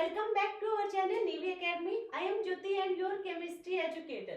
welcome back to our channel Navy Academy. I am Jyoti and your chemistry educator.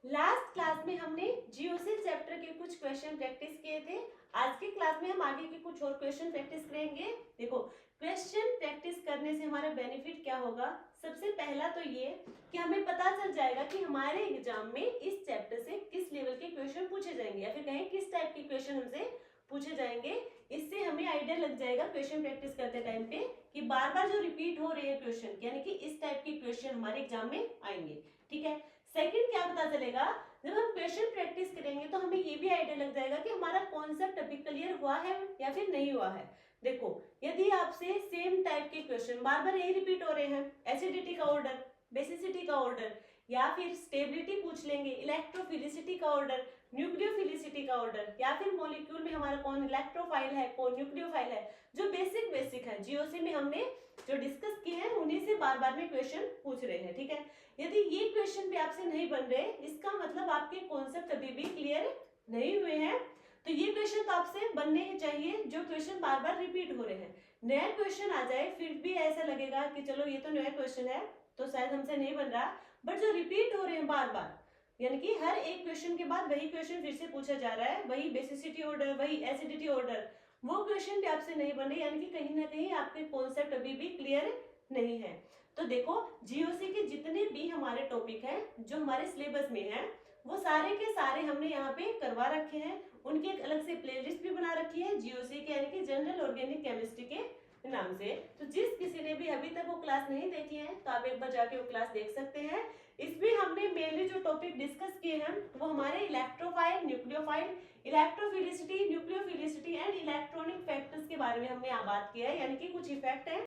Last class में हमने GOC chapter के कुछ question practice किए थे। आज की क्लास में हम आगे के कुछ और क्वेश्चन प्रैक्टिस करेंगे। देखो, क्वेश्चन प्रैक्टिस करने से हमारा बेनिफिट क्या होगा। सबसे पहला तो ये कि हमें पता चल जाएगा कि हमारे एग्जाम में इस चैप्टर से किस लेवल के क्वेश्चन पूछे जाएंगे या फिर कहें किस टाइप के क्वेश्चन हमसे पूछे जाएंगे। इससे हमें आइडिया लग जाएगा क्वेश्चन प्रैक्टिस करते टाइम पे कि बार बार जो रिपीट हो रहे हैं क्वेश्चन, यानी कि इस टाइप के क्वेश्चन हमारे एग्जाम में आएंगे। ठीक है। सेकंड क्या पता चलेगा, जब हम क्वेश्चन प्रैक्टिस करेंगे तो हमें ये भी आइडिया लग जाएगा कि हमारा कॉन्सेप्ट अभी क्लियर हुआ है या फिर नहीं हुआ है। देखो, यदि आपसे सेम टाइप के क्वेश्चन बार बार यही रिपीट हो रहे हैं, एसिडिटी का ऑर्डर, बेसिसिटी का ऑर्डर, या फिर स्टेबिलिटी पूछ लेंगे, इलेक्ट्रोफिलिसिटी का ऑर्डर, न्यूक्लियोफिलिसिटी का ऑर्डर, या फिर मॉलिक्यूल में हमारा कौन इलेक्ट्रोफाइल है, कौन न्यूक्लियोफाइल है, जो बेसिक है जीओसी में हमने जो डिस्कस किए हैं उन्हीं से बार बार में क्वेश्चन पूछ रहे हैं। ठीक है। यदि ये क्वेश्चन भी आपसे नहीं बन रहे, इसका मतलब आपके कॉन्सेप्ट अभी भी क्लियर नहीं हुए हैं। तो ये क्वेश्चन तो आपसे बनने ही चाहिए जो क्वेश्चन बार बार रिपीट हो रहे हैं। नया क्वेश्चन आ जाए फिर भी ऐसा लगेगा कि चलो ये तो नया क्वेश्चन है तो शायद हमसे नहीं बन रहा, बट जो रिपीट हो रहे हैं बार बार, यानी कि हर एक क्वेश्चन के बाद वही क्वेश्चन फिर से पूछा जा रहा है, वही बेसिसिटी ऑर्डर, वही एसिडिटी ऑर्डर, वो क्वेश्चन भी आपसे नहीं बन रहे, यानी कि कहीं ना कहीं आपके कॉन्सेप्ट अभी भी क्लियर नहीं है। तो देखो, जीओसी के जितने भी हमारे टॉपिक हैं जो हमारे सिलेबस में हैं वो सारे के सारे हमने यहाँ पे करवा रखे हैं। उनकी एक अलग से प्लेलिस्ट भी बना रखी है जीओसी के, यानी कि जनरल ऑर्गेनिक केमिस्ट्री के नाम से। तो जिस किसी ने भी अभी तक वो क्लास नहीं देखी है तो आप एक बार जाके वो क्लास देख सकते हैं। इसमें हमने मेनली जो टॉपिक डिस्कस किए हैं वो हमारे electrophile, nucleophile, electrophilicity, nucleophilicity and electronic factors के बारे में हमने यहाँ बात किया है, यानी कि कुछ इफेक्ट हैं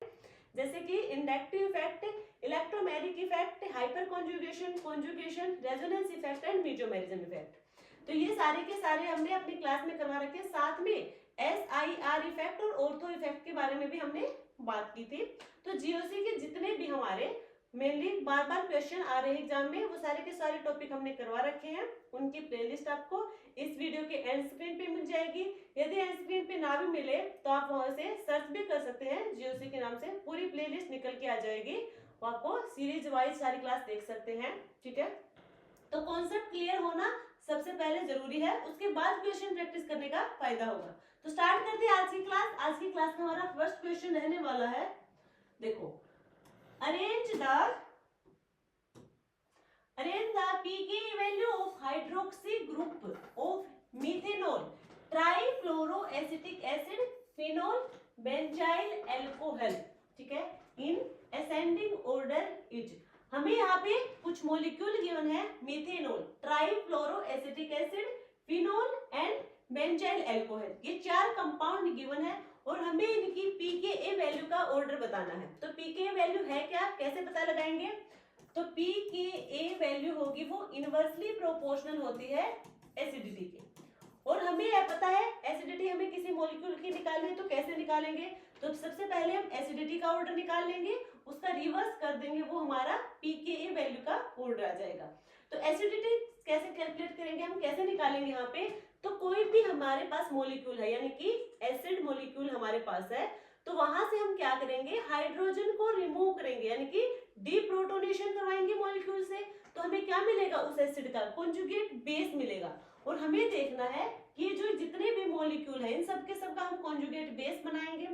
जैसे कि inductive effect, electromeric effect, hyper conjugation, conjugation, resonance effect and mesomerism effect. तो ये सारे के सारे हमने अपनी क्लास में करवा रखे हैं। साथ में SIR इफेक्ट और ऑर्थो इफेक्ट के बारे में भी हमने बात की थी। तो जीओसी के जितने भी हमारे मेनली बार बार क्वेश्चन आ रहे हैं एग्जाम में वो सारे के सारे टॉपिक हमने करवा रखे हैं। उनकी प्लेलिस्ट आपको इस वीडियो के एंड स्क्रीन पे मिल जाएगी। यदि एंड स्क्रीन पे ना भी मिले तो आप वहां से सर्च भी कर सकते हैं, जीओसी के नाम से पूरी प्लेलिस्ट निकल के आ जाएगी, वो आपको सीरीज वाइज सारी क्लास देख सकते हैं। ठीक है। तो कॉन्सेप्ट क्लियर होना सबसे पहले जरूरी है, उसके बाद क्वेश्चन प्रैक्टिस करने का फायदा होगा। तो स्टार्ट करते हैं आज की क्लास। आज की क्लास में हमारा फर्स्ट क्वेश्चन रहने वाला है, देखो, arrange the pK value of hydroxy group of methanol, trifluoroacetic acid, phenol, benzyl alcohol, ठीक है, in ascending order is। हमें यहाँ पे कुछ मॉलिक्यूल गिवन है, methanol, trifluoroacetic acid, phenol and benzyl alcohol, ये चार कंपाउंड गिवन है और हमें इनकी pKa वैल्यू का ऑर्डर बताना है। तो pKa वैल्यू है क्या, कैसे पता लगाएंगे, तो pKa वैल्यू होगी वो इनवर्सली प्रोपोर्शनल होती है एसिडिटी के, और हमें यह पता है एसिडिटी हमें किसी मॉलिक्यूल की निकालनी है तो कैसे निकालेंगे, तो सबसे पहले हम एसिडिटी का ऑर्डर निकाल लेंगे, उसका रिवर्स कर देंगे, वो हमारा pKa वैल्यू का ऑर्डर आ जाएगा। तो एसिडिटी कैसे कैलकुलेट करेंगे, हम कैसे निकालेंगे, यहाँ पे तो कोई भी हमारे पास मॉलिक्यूल है, यानी कि एसिड मॉलिक्यूल हमारे पास है, तो वहां से हम क्या करेंगे, हाइड्रोजन को रिमूव करेंगे, यानी कि डीप्रोटोनेशन करवाएंगे मॉलिक्यूल से, तो हमें क्या मिलेगा, उस एसिड का कॉन्जुगेट बेस मिलेगा। और हमें देखना है कि जो जितने भी मॉलिक्यूल है इन सब के सब का हम कॉन्जुगेट बेस बनाएंगे।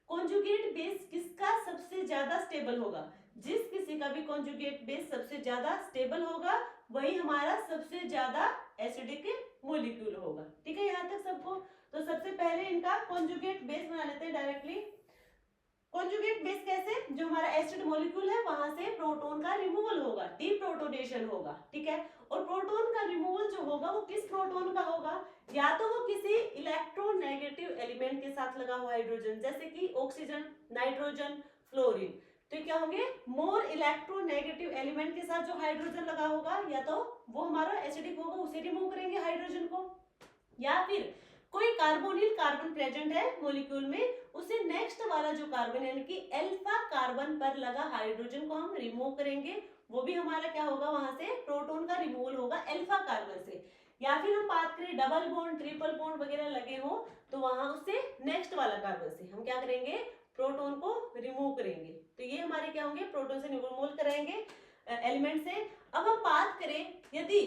कॉन्जुगेट बेस किसका सबसे ज्यादा स्टेबल होगा, जिस किसी का भी कॉन्जुगेट बेस सबसे ज्यादा स्टेबल होगा वही हमारा सबसे ज्यादा एसिडिक मॉलिक्यूल होगा। ठीक है, यहाँ तक सबको। तो सबसे पहले इनका कॉन्जुगेट बेस बना लेते हैं डायरेक्टली। कॉन्जुगेट बेस कैसे, जो हमारा एसिड मॉलिक्यूल है वहां से प्रोटॉन का रिमूवल होगा, डीप्रोटोनेशन होगा। ठीक है, और प्रोटॉन का रिमूवल जो होगा वो किस प्रोटॉन का होगा, या तो वो किसी इलेक्ट्रोनेगेटिव एलिमेंट के साथ लगा हुआ हाइड्रोजन, जैसे कि ऑक्सीजन, नाइट्रोजन, फ्लोरीन, तो क्या होंगे, मोर इलेक्ट्रोनेगेटिव एलिमेंट के साथ जो हाइड्रोजन लगा होगा या तो वो हमारा एसिडिक होगा, उसे रिमूव करेंगे हाइड्रोजन को, या फिर कोई कार्बोनिल कार्बन प्रेजेंट है मॉलिक्यूल में, उसे नेक्स्ट वाला जो कार्बन यानी कि अल्फा कार्बन पर लगा हाइड्रोजन को हम रिमूव करेंगे, वो भी हमारा क्या होगा, वहां से प्रोटॉन का रिमूवल होगा अल्फा कार्बन से। या फिर हम बात करें डबल बॉन्ड, ट्रिपल बॉन्ड वगैरह लगे हो तो वहां उससे नेक्स्ट वाला कार्बन से हम क्या करेंगे, प्रोटॉन को रिमूव करेंगे। तो ये हमारे क्या होंगे, प्रोटॉन से न्यूक्लियोफाइल कराएंगे एलिमेंट से। अब हम बात करें यदि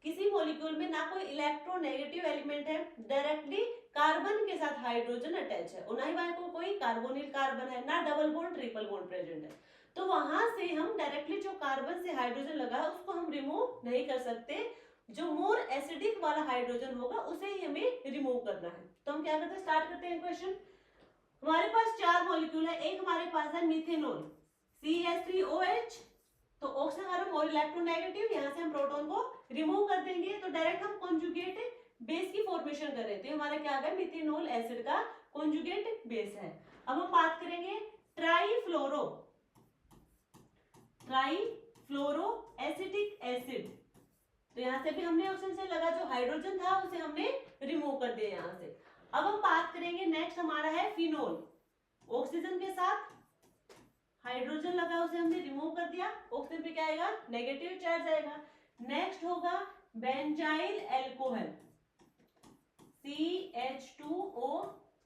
किसी मॉलिक्यूल में ना कोई इलेक्ट्रोनेगेटिव एलिमेंट है, डायरेक्टली कार्बन के साथ हाइड्रोजन अटैच है और ना ही वहां को कोई कार्बोनिल कार्बन है, ना double bond triple bond present है, तो वहां से हम डायरेक्टली जो कार्बन से हाइड्रोजन लगा है उसको हम रिमूव नहीं कर सकते। जो मोर एसिडिक वाला हाइड्रोजन होगा उसे ही हमें रिमूव करना है। तो हम क्या करते हैं, स्टार्ट करते हैं क्वेश्चन। हमारे पास 4 मॉलिक्यूल है, एक हमारे पास है मिथेनॉल CH3OH, तो ऑक्सीजन कार्बन और इलेक्ट्रोनेगेटिव, यहाँ से हम प्रोटॉन को रिमूव कर देंगे तो डायरेक्ट हम कॉन्जुगेट बेस की फॉर्मेशन कर रहे थे। हमारा क्या आ गया, मिथेनॉल एसिड का कॉन्जुगेट बेस है। अब हम बात करेंगे ट्राईफ्लोरो एसिटिक एसिड, तो यहाँ से भी हमने ऑक्सीजन से लगा जो हाइड्रोजन था उसे हमने रिमूव कर दिया यहाँ से। अब हम बात करेंगे नेक्स्ट हमारा है फिनोल, ऑक्सीजन के साथ हाइड्रोजन लगा उसे हमने रिमूव कर दिया, ऑक्सीजन पे क्या आएगा, नेगेटिव चार्ज आएगा। नेक्स्ट होगा बेंजाइल अल्कोहल CH2O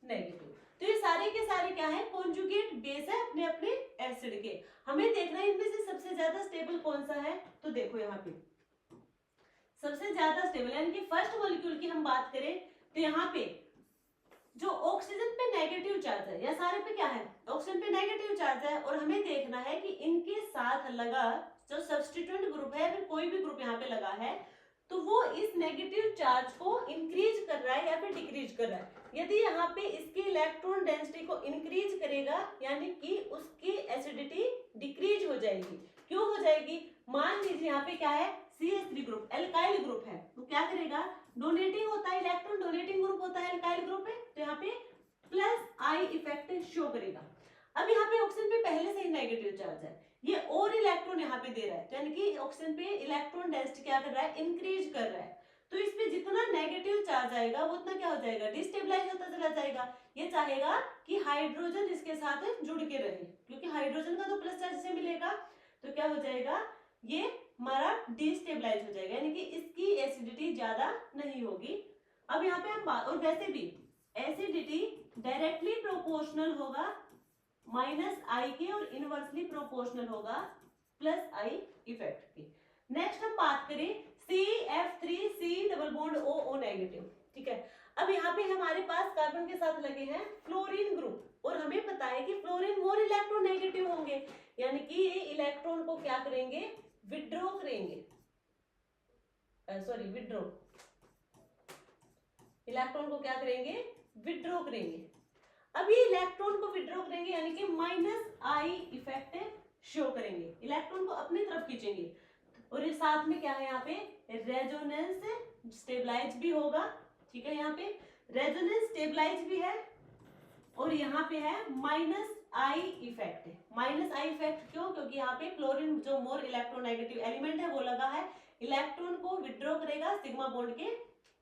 नेगेटिव। तो ये सारे के सारे क्या है, कॉन्जुगेट बेस है अपने अपने एसिड के। हमें देखना है इनमें से सबसे ज्यादा स्टेबल कौन सा है, तो देखो यहाँ पे सबसे ज्यादा स्टेबल यानी कि फर्स्ट मॉलिक्यूल की हम बात करें तो यहाँ पे जो ऑक्सीजन पे नेगेटिव चार्ज है, या सारे पे क्या है, ऑक्सीजन पे नेगेटिव चार्ज है, और हमें देखना है कि इनके साथ लगा जो सब्स्टिट्यूएंट ग्रुप है, फिर कोई भी ग्रुप यहाँ पे लगा है, तो वो इस नेगेटिव चार्ज को इंक्रीज कर रहा है या फिर डिक्रीज कर रहा है। यदि यहाँ पे इसकी इलेक्ट्रॉन डेंसिटी को इंक्रीज करेगा यानी कि उसकी एसिडिटी डिक्रीज हो जाएगी। क्यों हो जाएगी, मान लीजिए यहाँ पे क्या है, CH3 ग्रुप एल्काइल ग्रुप है, तो क्या करेगा, डोनेटिंग होता है, इलेक्ट्रॉन डोनेटिंग ग्रुप होता है, एल्काइल ग्रुप है, तो यहाँ पे प्लस आई इफेक्ट शो करेगा। अब यहाँ पे ऑक्सीजन पे पहले से ही नेगेटिव चार्ज है, ये और इलेक्ट्रॉन यहाँ पे दे रहा है, यानी कि ऑक्सीजन पे इलेक्ट्रॉन डेंसिटी क्या कर रहा है, इंक्रीज कर रहा है। तो इस पे जितना नेगेटिव चार्ज आएगा वो उतना क्या हो जाएगा, डिस्टेबलाइज होता चला जाएगा। ये चाहेगा कि हाइड्रोजन इसके साथ जुड़ के रहे, क्योंकि हाइड्रोजन का तो प्लस चार्ज से मिलेगा, तो क्या हो जाएगा, ये हमारा डिस्टेबलाइज हो जाएगा, यानी कि इसकी एसिडिटी ज्यादा नहीं होगी। अब यहाँ पे हम और वैसे भी एसिडिटी डायरेक्टली प्रोपोर्शनल होगा माइनस आई के और इनवर्सली प्रोपोर्शनल होगा प्लस आई इफेक्ट के। नेक्स्ट हम बात करें CF3C double bond O negative, ठीक है। अब यहाँ पे हमारे पास कार्बन के साथ लगे हैं फ्लोरीन ग्रुप, और हमें पता है कि फ्लोरीन मोर इलेक्ट्रोनेगेटिव होंगे, यानी कि ये इलेक्ट्रॉन को क्या करेंगे, विड्रॉ करेंगे, सॉरी विड्रॉ, इलेक्ट्रॉन को क्या करेंगे, विड्रॉ करेंगे। अब ये इलेक्ट्रॉन को विड्रॉ करेंगे यानी कि माइनस आई इफेक्ट शो करेंगे, इलेक्ट्रॉन को अपनी तरफ खींचेंगे, और ये साथ में क्या है, यहाँ पे रेजोनेंस स्टेबलाइज भी होगा, ठीक है, यहाँ पे रेजोनेंस स्टेबलाइज भी है, और यहाँ पे है minus I effect. Minus I effect क्यों, क्योंकि यहाँ पे क्लोरीन जो मोर इलेक्ट्रोनेगेटिव एलिमेंट है वो लगा है, इलेक्ट्रॉन को विड्रॉ करेगा सिग्मा बॉन्ड के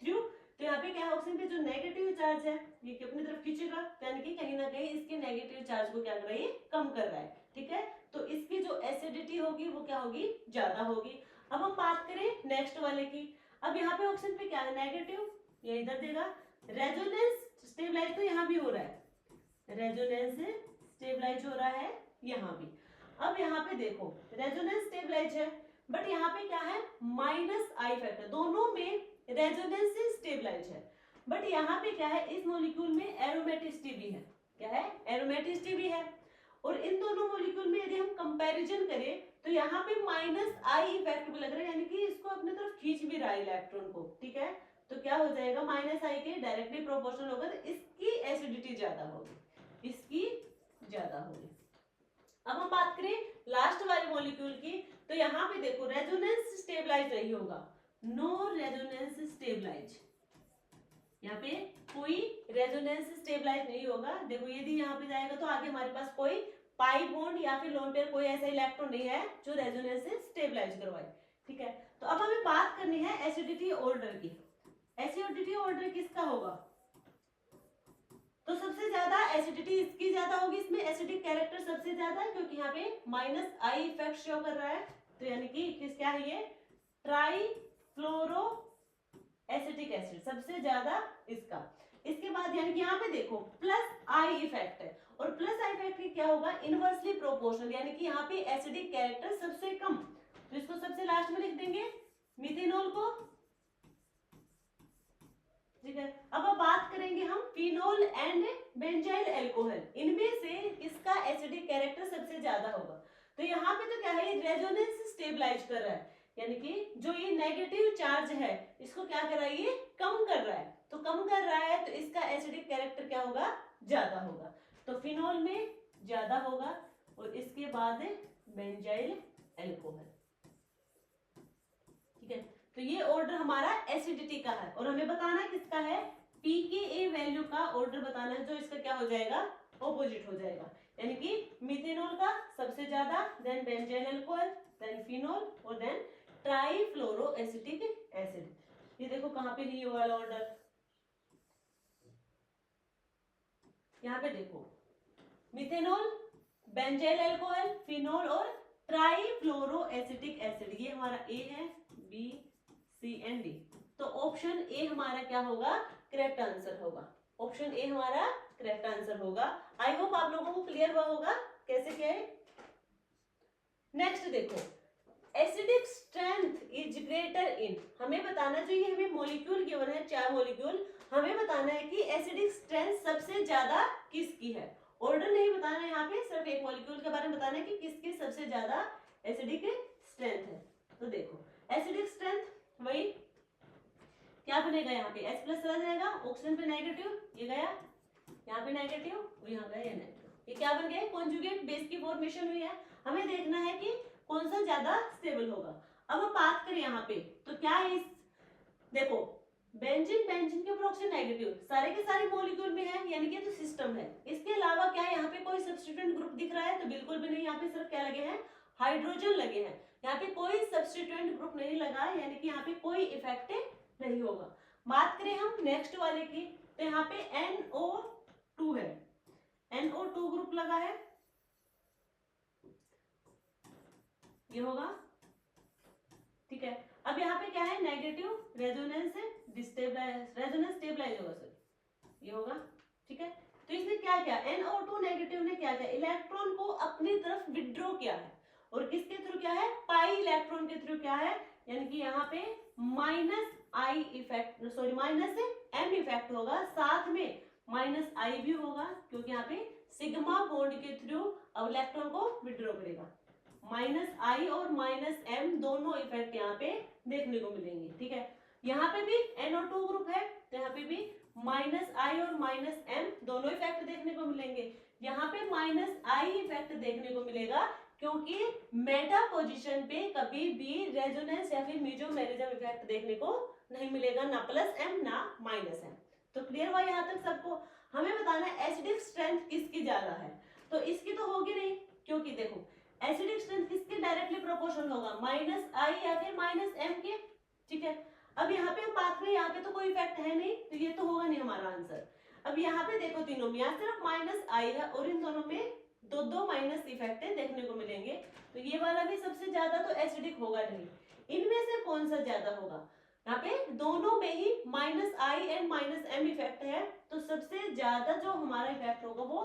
थ्रू, तो यहाँ पे क्या है, ऑक्सीजन पे जो नेगेटिव चार्ज है ये अपनी तरफ खींचेगा, यानी कि कहीं ना कहीं इसके नेगेटिव चार्ज को क्या कर रहा है, कम कर रहा है, ठीक है। तो इसकी जो एसिडिटी होगी वो क्या होगी, ज्यादा होगी। अब हम बात करें नेक्स्ट वाले की, अब यहाँ पे ऑक्सीजन पे क्या है, नेगेटिव, ये इधर देगा, रेजोनेंस स्टेबलाइज तो यहाँ भी हो रहा है, रेजोनेंस स्टेबलाइज हो रहा है यहाँ भी। अब यहाँ पे देखो रेजोनेंस स्टेबलाइज है, बट यहाँ पे क्या है, माइनस आई फैक्टर, दोनों में रेजोनेंस स्टेबलाइज है, बट यहाँ पे क्या है, इस मॉलिक्यूल में एरोमेटिसिटी भी है, क्या है, एरोमेटिसिटी भी है, और इन दोनों मॉलिक्यूल में यदि हम कंपैरिजन करें तो यहाँ पे माइनस आई इफेक्ट भी लग रहा है, यानी कि इसको अपने तरफ खींच भी रहा है इलेक्ट्रॉन को, ठीक है। तो क्या हो जाएगा, माइनस आई के डायरेक्टली प्रोपोर्शनल होगा, तो इसकी एसिडिटी ज्यादा होगी, इसकी ज्यादा होगी। अब हम बात करें लास्ट वाले मॉलिक्यूल की, तो यहाँ पे देखो रेजोनेंस स्टेबलाइज नहीं होगा, नो रेजोनेंस स्टेबलाइज, यहाँ पे कोई रेजोनेंस स्टेबलाइज नहीं होगा। देखो यदि यहाँ पे जाएगा तो आगे हमारे पास कोई पाई बॉन्ड या फिर लोन पेयर कोई ऐसा इलेक्ट्रॉन नहीं है जो रेजोनेंस से स्टेबलाइज करवाए, ठीक है। तो अब हमें बात करनी है एसिडिटी ऑर्डर की। एसिडिटी ऑर्डर किसका होगा, तो सबसे ज्यादा एसिडिटी इसकी ज्यादा होगी, इसमें एसिडिक कैरेक्टर सबसे ज्यादा है क्योंकि यहाँ पे माइनस आई इफेक्ट शो कर रहा है, तो यानी कि किस क्या है, ये ट्राईफ्लोरो एसिटिक एसिड सबसे ज्यादा इसका। इसके बाद यानी कि यहाँ पे देखो प्लस आई इफेक्ट है, और प्लस आई फैक्टर क्या होगा, इनवर्सली प्रोपोर्शनल, यानी कि यहाँ पे एसिडिक कैरेक्टर सबसे कम, तो इसको सबसे लास्ट में लिख देंगे मिथेनॉल को, ठीक है। अब बात करेंगे हम फिनोल एंड बेंजाइल अल्कोहल, इनमें से किसका एसिडिक कैरेक्टर सबसे ज्यादा होगा। तो यहाँ पे तो क्या है, रेजोनेंस स्टेबलाइज कर रहा है, यानी कि जो ये नेगेटिव चार्ज है इसको क्या कर रहा है, ये कम कर रहा है, तो कम कर रहा है तो इसका एसिडिक कैरेक्टर क्या होगा, ज्यादा होगा। तो फिनोल में ज्यादा होगा और इसके बाद बेंजाइल अल्कोहल, ठीक है। तो ये ऑर्डर हमारा एसिडिटी का है और हमें बताना किसका है, pKa वैल्यू का ऑर्डर बताना है, जो इसका क्या हो जाएगा, ऑपोजिट हो जाएगा, यानी कि मिथेनॉल का सबसे ज्यादा, then benzyl alcohol, then phenol और देन ट्राइफ्लोरोएसिटिक एसिड। ये देखो कहां पे ये वाला ऑर्डर, यहाँ पे देखो मिथेनॉल, बेंजाइल अल्कोहल, फिनोल और ट्राइफ्लोरोएसिटिक एसिड, ये हमारा ए है, बी सी एंड डी। तो ऑप्शन ए हमारा क्या होगा, करेक्ट आंसर होगा, ऑप्शन ए हमारा करेक्ट आंसर होगा। आई होप आप लोगों को क्लियर हुआ होगा कैसे क्या है। नेक्स्ट देखो, एसिडिक स्ट्रेंथ इज ग्रेटर इन, हमें बताना चाहिए, हमें मॉलिक्यूल गिवन है 4 मॉलिक्यूल, हमें बताना है कि एसिडिक स्ट्रेंथ सबसे ज्यादा किसकी है, ऑर्डर नहीं बताना है, यहाँ पे सिर्फ एक मॉलिक्यूल के बारे में बताना है कि किसकी सबसे ज्यादा एसिडिक स्ट्रेंथ है। तो देखो एसिडिक स्ट्रेंथ वही क्या बनेगा, यहाँ पे H प्लस चला जाएगा, ऑक्सीजन पे नेगेटिव, ये गया यहाँ पे नेगेटिव और यहाँ गया ये नेगेटिव, ये क्या बन गया, कॉन्जुगेट बेस की फॉर्मेशन हुई है। हमें देखना है कि कौन सा ज्यादा स्टेबल होगा। अब हम बात करें यहाँ पे तो क्या है, इस देखो बेंजीन के ऊपर ऑक्सीजन नेगेटिव, सारे के सारे मॉलिक्यूल में है, यानी कि तो सिस्टम है। इसके अलावा क्या यहाँ पे कोई सब्स्टिट्यूएंट ग्रुप दिख रहा है, तो बिल्कुल भी नहीं, यहाँ पे सिर्फ क्या लगे हैं, हाइड्रोजन लगे हैं, यहाँ पे कोई सब्स्टिट्यूएंट ग्रुप नहीं लगा, यानी कि यहाँ पे कोई इफेक्ट नहीं होगा। बात करें हम नेक्स्ट वाले की, तो यहाँ पे NO2 है, NO2 ग्रुप लगा है, ये होगा, ठीक है। अब यहाँ पे क्या है, नेगेटिव रेजोनेंस स्टेबलाइज होगा, सॉरी ये होगा, ठीक है। तो इसने क्या किया, NO2 नेगेटिव ने क्या किया, इलेक्ट्रॉन को अपनी तरफ विड्रॉ किया है, और किसके थ्रू क्या है, पाई इलेक्ट्रॉन के थ्रू क्या है, यानी कि यहाँ पे minus I effect, sorry minus M effect होगा, साथ में माइनस आई भी होगा, क्योंकि यहाँ पे सिग्मा बॉन्ड के थ्रू अब इलेक्ट्रॉन को विड्रॉ करेगा। माइनस आई और माइनस एम दोनों इफेक्ट यहाँ पे देखने को मिलेंगे, ठीक है। यहाँ पे भी NO2 ग्रुप है, तो यहाँ पे भी माइनस आई और माइनस एम दोनों इफेक्ट देखने को मिलेंगे। यहाँ पे माइनस आई इफेक्ट देखने को मिलेगा क्योंकि मेटा पोजीशन पे कभी भी रेजोनेंस या फिर मेसोमेरिज्म इफेक्ट देखने को नहीं मिलेगा, ना प्लस एम ना माइनस एम। तो क्लियर हुआ यहाँ तक सबको। हमें बताना है एसिडिक स्ट्रेंथ किसकी ज्यादा है, तो इसकी तो होगी नहीं, क्योंकि देखो एसिडिक स्ट्रेंथ किसके डायरेक्टली प्रोपोर्शनल होगा, माइनस आई या फिर माइनस एम के, ठीक है। अब यहाँ पे हम बात करें, यहाँ पे तो कोई इफेक्ट है नहीं, तो ये तो होगा नहीं हमारा आंसर। अब यहाँ पे देखो तीनों में यहाँ सिर्फ माइनस आई है और इन दोनों में दो माइनस इफेक्ट देखने को मिलेंगे, तो ये वाला भी सबसे ज्यादा तो एसिडिक होगा नहीं। इनमें से कौन सा ज्यादा होगा, यहाँ पे दोनों में ही minus I and minus M effect है, तो सबसे ज्यादा जो हमारा इफेक्ट होगा वो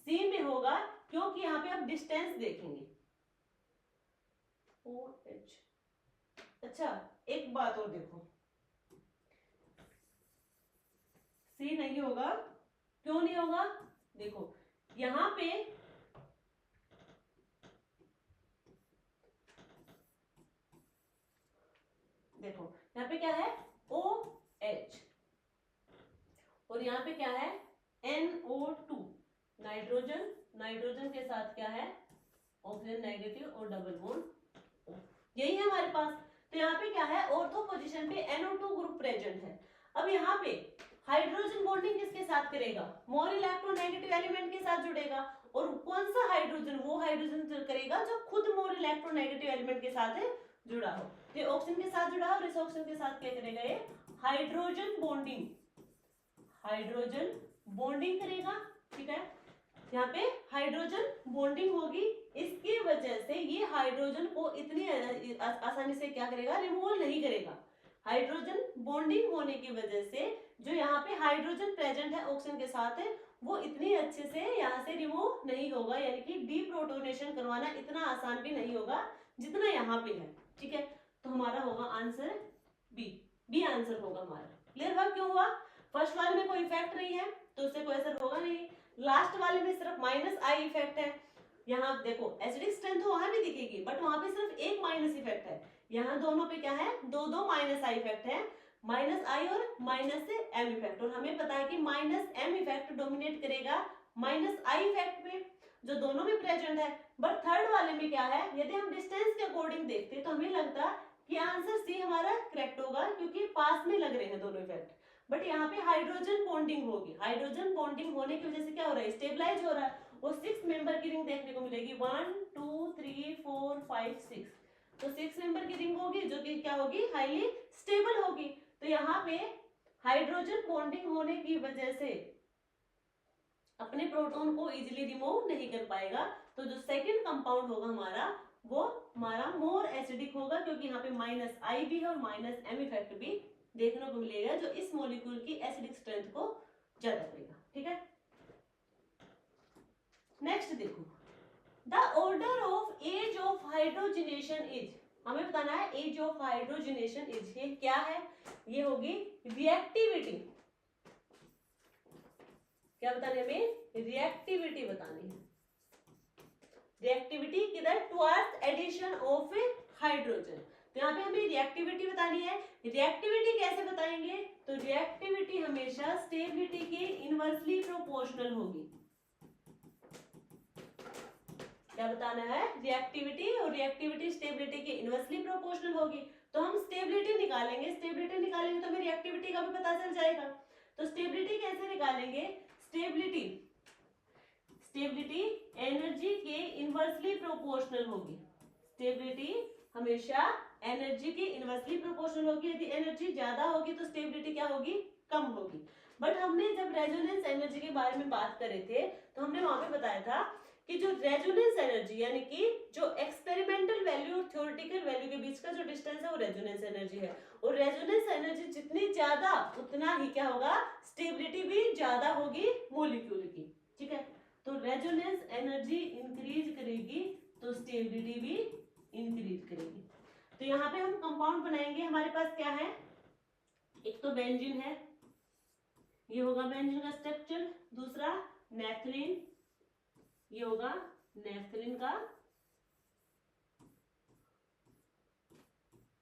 सी में होगा, क्योंकि यहाँ पे आप डिस्टेंस देखेंगे OH। अच्छा एक बात और देखो, सी नहीं होगा, क्यों नहीं होगा, देखो यहाँ पे देखो यहाँ पे क्या है OH और यहाँ पे क्या है NO2, नाइट्रोजन के साथ क्या है ऑक्सीजन नेगेटिव और डबल बॉन्ड, यही है हमारे पास। तो यहाँ पे क्या है, ऑर्थो पोजीशन पे NO2 ग्रुप प्रेजेंट है। अब यहाँ पे हाइड्रोजन बॉन्डिंग किसके साथ करेगा, मोर इलेक्ट्रोनेगेटिव एलिमेंट के साथ जुड़ेगा, और कौन सा हाइड्रोजन, वो हाइड्रोजन करेगा जो खुद मोर इलेक्ट्रोनेगेटिव एलिमेंट के साथ जुड़ा हो। ये ऑक्सीजन के साथ जुड़ा और इस ऑक्सीजन के साथ क्या करेगा, ये हाइड्रोजन बॉन्डिंग करेगा, ठीक है। यहाँ पे हाइड्रोजन बॉन्डिंग होगी, इसकी वजह से ये हाइड्रोजन को इतनी आसानी से क्या करेगा, रिमूव नहीं करेगा। हाइड्रोजन बॉन्डिंग होने की वजह से जो यहाँ पे हाइड्रोजन प्रेजेंट है ऑक्सीजन के साथ है, वो इतनी अच्छे से यहाँ से रिमूव नहीं होगा, यानी कि डीप्रोटोनेशन करवाना इतना आसान भी नहीं होगा जितना यहाँ पे है। ठीक है, तो हमारा होगा आंसर बी आंसर होगा हमारा। क्लियर हुआ? क्यों हुआ? फर्स्ट वाले में कोई इफेक्ट नहीं है तो उससे कोई असर होगा नहीं, लास्ट वाले में सिर्फ माइनस आई इफेक्ट है। यहाँ देखो एसिडिक स्ट्रेंथ वहां भी दिखेगी बट वहां पे सिर्फ एक माइनस इफेक्ट है, यहाँ दोनों पे क्या है, दो दो माइनस आई इफेक्ट है, माइनस आई और माइनस से एम इफेक्ट। और हमें पता है कि माइनस एम इफेक्ट डोमिनेट करेगा माइनस आई इफेक्ट में, जो दोनों में प्रेजेंट है। बट थर्ड वाले में क्या है, यदि हम डिस्टेंस के अकॉर्डिंग देखते तो हमें लगता कि आंसर सी हमारा करेक्ट होगा क्योंकि पास में लग रहे हैं दोनों इफेक्ट। बट यहाँ पे हाइड्रोजन बॉन्डिंग होगी, हाइड्रोजन बॉन्डिंग होने की वजह से क्या हो रहा है, स्टेबलाइज हो रहा है, और 6 मेंबर की रिंग देखने को मिलेगी, 1 2 3 4 5 6, तो 6 मेंबर की रिंग होगी जो कि क्या होगी, हाईली स्टेबल होगी। तो यहाँ पे हाइड्रोजन बॉन्डिंग होने की वजह से अपने प्रोटॉन को इजीली रिमूव नहीं कर पाएगा, तो जो सेकंड कंपाउंड होगा हमारा वो हमारा मोर एसिडिक होगा, क्योंकि यहाँ पे माइनस आई भी है और माइनस एम इफेक्ट भी देखने को मिलेगा जो इस मॉलिक्यूल की एसिडिक स्ट्रेंथ को ज्यादा करेगा। ठीक है, नेक्स्ट देखो, the order of ease of hydrogenation is, हमें बताना है एज ऑफ हाइड्रोजनेशन इज, ये क्या है, ये होगी रिएक्टिविटी। क्या बतानी है हमें, रिएक्टिविटी बतानी है, रिएक्टिविटी किधर, टुवर्ड्स एडिशन ऑफ हाइड्रोजन। तो यहाँ पे हमें रिएक्टिविटी बतानी है। रिएक्टिविटी कैसे बताएंगे, तो रिएक्टिविटी हमेशा स्टेबिलिटी के इनवर्सली प्रोपोर्शनल होगी। क्या बताना है, रिएक्टिविटी, और रिएक्टिविटी स्टेबिलिटी के इनवर्सली प्रोपोर्शनल होगी। तो हम स्टेबिलिटी निकालेंगे, स्टेबिलिटी निकालेंगे तो हमें रिएक्टिविटी का भी पता चल जाएगा। तो स्टेबिलिटी कैसे निकालेंगे, स्टेबिलिटी, स्टेबिलिटी एनर्जी के इनवर्सली प्रोपोर्शनल होगी, स्टेबिलिटी हमेशा एनर्जी के इनवर्सली प्रोपोर्शनल होगी। यदि एनर्जी ज्यादा होगी तो स्टेबिलिटी क्या होगी, कम होगी। बट हमने जब रेजोनेंस एनर्जी के बारे में बात करे थे तो हमने वहां पे बताया था कि जो रेजोनेंस एनर्जी यानी कि जो एक्सपेरिमेंटल वैल्यू और थ्योरेटिकल वैल्यू के बीच का जो डिस्टेंस है वो रेजोनेंस एनर्जी है, और रेजोनेंस एनर्जी जितनी ज्यादा उतना ही क्या होगा, स्टेबिलिटी भी ज्यादा होगी मॉलिक्यूल की। ठीक है, तो रेजोनेंस एनर्जी इंक्रीज करेगी तो स्टेबिलिटी भी इंक्रीज करेगी। तो यहाँ पे हम कंपाउंड बनाएंगे, हमारे पास क्या है, एक तो बेंजीन है, ये होगा बेंजीन का स्ट्रक्चर, दूसरा नेफ्थलीन, ये होगा नेफ्थलीन का,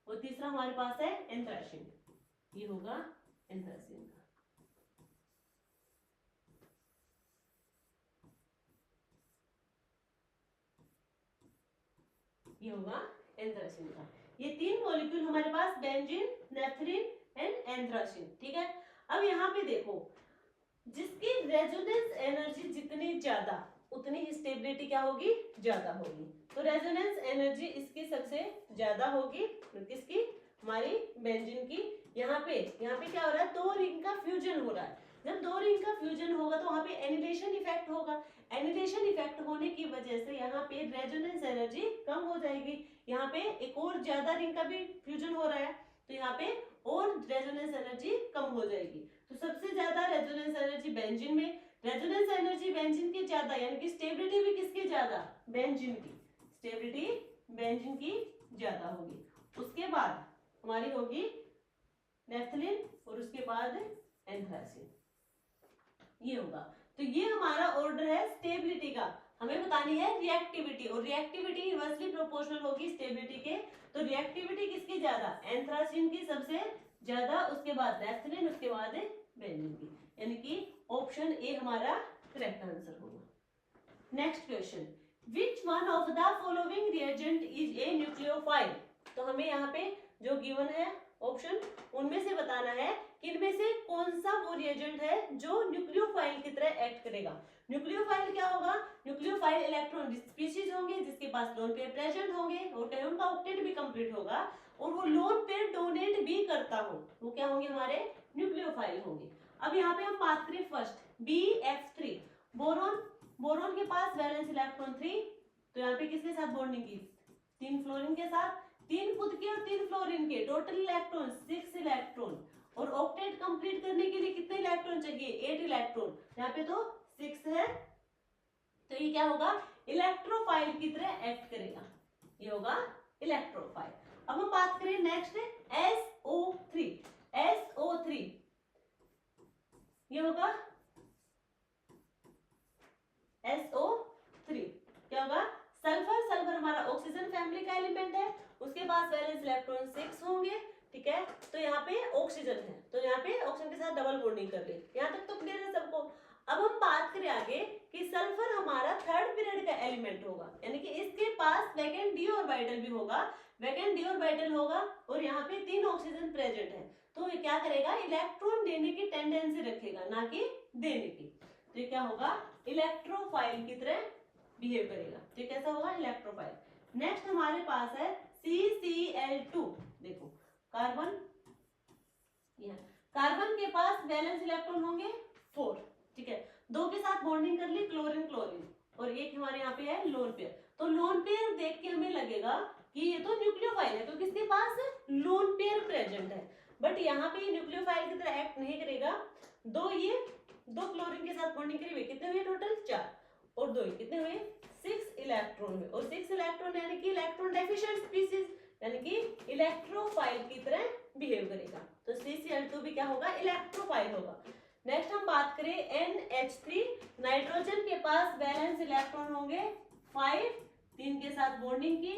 और तीसरा हमारे पास है एंथ्रासीन, ये होगा एंथ्रासीन का। ये होगा एंथ्रासीन का। ये तीन मॉलिक्यूल हमारे पास बेंजीन, नेफ्थलीन एंड एंथ्रासीन। ठीक है, अब यहाँ पे देखो, जिसकी रेजोनेंस एनर्जी जितनी ज्यादा उतनी ही स्टेबिलिटी क्या होगी, ज्यादा होगी। तो रेजोनेंस एनर्जी इसकी सबसे ज्यादा होगी, किसकी, हमारी बेंजीन की। यहाँ पे क्या हो रहा है, दो रिंग का फ्यूजन हो रहा है। जब दो रिंग का फ्यूजन होगा तो वहां पे एनिलेशन इफेक्ट होगा, एनिलेशन इफेक्ट होने की वजह से यहाँ पे रेजोनेंस एनर्जी कम हो जाएगी। यहाँ पे एक और ज्यादा रिंग का भी फ्यूजन हो रहा है तो यहाँ पे और रेजोनेंस एनर्जी कम हो जाएगी। तो सबसे ज्यादा रेजोनेंस एनर्जी बेंजीन में, रेजोनेंस एनर्जी बेंजीन की ज्यादा, यानी कि स्टेबिलिटी भी किसकी ज्यादा, बेंजीन की, स्टेबिलिटी बेंजीन की ज्यादा होगी। उसके बाद हमारी होगी नेफ्थलीन और उसके बाद एंथ्रासीन, ये होगा। तो ये हमारा ऑर्डर है स्टेबिलिटी का। हमें बतानी है रिएक्टिविटी, और रिएक्टिविटी इनवर्सली प्रोपोर्शनल होगी स्टेबिलिटी के। तो रिएक्टिविटी किसकी ज्यादा, एंथ्रासीन की सबसे ज्यादा, उसके बाद नेफ्थलीन, उसके बाद बेंजीन की, यानी कि ऑप्शन ए हमारा करेक्ट आंसर होगा। Next question, which one of the following reagent is a nucleophile. तो हमें यहाँ पे जो गिवन है ऑप्शन, उनमें से बताना है कि इनमें से कौन सा वो रिएजेंट है जो न्यूक्लियोफाइल की तरह एक्ट करेगा। न्यूक्लियोफाइल क्या होगा, न्यूक्लियोफाइल इलेक्ट्रॉन स्पीशीज होंगे जिसके पास लोन पेयर प्रेजेंट होंगे और कहीं उनका ऑक्टेट भी कंप्लीट होगा और वो लोन पेयर डोनेट भी करता हो, वो क्या होंगे, हमारे न्यूक्लियोफाइल होंगे। अब यहाँ पे हम बात करें फर्स्ट BF3, बोरोन, बोरोन के पास वैलेंस इलेक्ट्रॉन 3, तो यहाँ पे किसके साथ बॉन्डिंग की, 3 फ्लोरीन के साथ, 3 खुद के और 3 फ्लोरीन के, टोटल इलेक्ट्रॉन 6 इलेक्ट्रॉन, और ऑक्टेट कंप्लीट करने के लिए कितने इलेक्ट्रॉन चाहिए, 8 इलेक्ट्रॉन। यहाँ पे तो 6 है, तो ये क्या होगा, इलेक्ट्रोफाइल की तरह एक्ट करेगा, ये होगा इलेक्ट्रोफाइल। अब हम बात करें नेक्स्ट SO3। SO3 ये होगा SO3, क्या होगा, सल्फर। सल्फर हमारा ऑक्सीजन फैमिली का एलिमेंट है, उसके पास वैलेंस इलेक्ट्रॉन 6 होंगे, ठीक है। तो यहाँ पे ऑक्सीजन है, तो यहाँ पे ऑक्सीजन के साथ डबल बॉन्डिंग कर रही है, यहाँ तक तो क्लियर है सबको। अब हम बात करें आगे कि सल्फर हमारा थर्ड पीरियड का एलिमेंट होगा, यानी कि इसके पास वैकेंट डी ऑर्बिटल भी होगा, वैकेंट डी ऑर्बिटल होगा, और यहाँ पे 3 ऑक्सीजन प्रेजेंट है, तो ये क्या करेगा, इलेक्ट्रॉन देने की टेंडेंसी रखेगा, ना कि देने की। तो ये क्या होगा, इलेक्ट्रोफाइल की तरह बिहेव करेगा, तो कैसा होगा, इलेक्ट्रोफाइल। नेक्स्ट हमारे पास है CCl2। देखो कार्बन, कार्बन के पास वैलेंस इलेक्ट्रॉन होंगे 4, ठीक है, 2 के साथ बॉन्डिंग कर ली, क्लोरीन क्लोरीन, और एक हमारे यहाँ पे है लोन पेयर। तो लोन पेयर देख के हमें लगेगा कि ये तो न्यूक्लियोफाइल है, क्योंकि इसके पास लोन पेयर प्रेजेंट है, बट यहाँ पे न्यूक्लियोफाइल की तरह एक्ट नहीं करेगा। 2 क्लोरीन के साथ बॉन्डिंग करी हुई, कितने हुए टोटल 4, और 2 कितने हुए 6 इलेक्ट्रॉन हुए, और 6 इलेक्ट्रॉन यानी कि इलेक्ट्रॉन डेफिशिएंट स्पीशीज, यानी कि इलेक्ट्रोफाइल की तरह बिहेव करेगा। तो CCl2 भी क्या होगा, इलेक्ट्रोफाइल होगा। नेक्स्ट हम बात करें NH3, नाइट्रोजन के पास वैलेंस इलेक्ट्रॉन होंगे 5, 3 के साथ बॉन्डिंग की,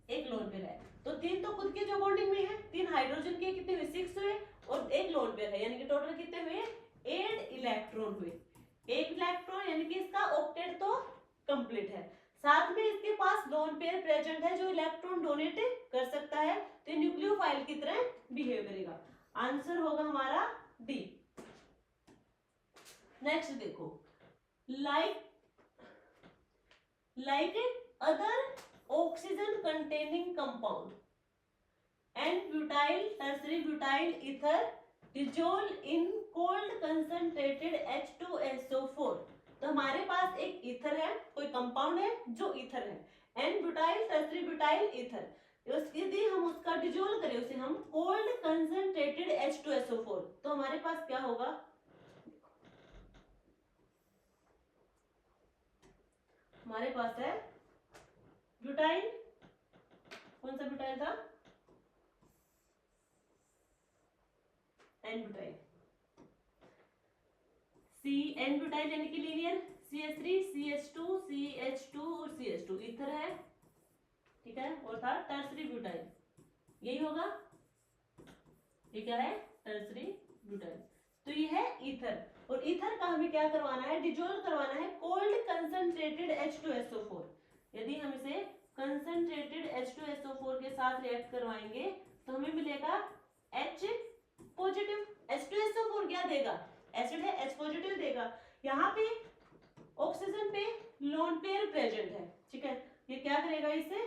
एक लोन पेयर है, तो 3 तो खुद के जो बॉन्डिंग में है, 3 हाइड्रोजन के कितने हुए 6 हुए, और एक लोन पेयर है, यानी कि टोटल कितने हुए 8 इलेक्ट्रॉन हुए। 1 इलेक्ट्रॉन यानी कि इसका ऑक्टेट तो कंप्लीट है, साथ में इसके पास लोन पेयर प्रेजेंट है जो इलेक्ट्रॉन डोनेट कर सकता है, तो न्यूक्लियोफाइल की तरह बिहेव करेगा। आंसर होगा हमारा डी। नेक्स्ट देखो, like other oxygen containing compound and butyl tertiary butyl ether dissolve in cold concentrated H2SO4। तो हमारे पास एक ईथर है, कोई कंपाउंड है जो ईथर है, n butyl tertiary butyl ether, यदि हम उसका डिसॉल्व करें, उसे हम कोल्ड कंसंट्रेटेड H2SO4, तो हमारे पास क्या होगा, हमारे पास है ब्यूटाइल, कौन सा ब्यूटाइल था, एन ब्यूटाइल, एन ब्यूटाइल यानी कि लीनियर CH3 CH2 CH2 और CH2 ईथर है, ठीक है, और था टर्सरी ब्यूटाइल, यही होगा, ये क्या है, टर्सरी ब्यूटाइल। तो ये है ईथर, और ईथर का हमें क्या करवाना है, डिसॉल्व करवाना है कोल्ड कंसंट्रेटेड H2SO4। यदि हम इसे कंसंट्रेटेड H2SO4 के साथ रिएक्ट करवाएंगे तो हमें मिलेगा H पॉजिटिव। H2SO4 क्या देगा, एसिड है, H पॉजिटिव देगा। यहाँ पे ऑक्सीजन पे लोन पेयर प्रेजेंट है, ठीक है, ये क्या करेगा, इसे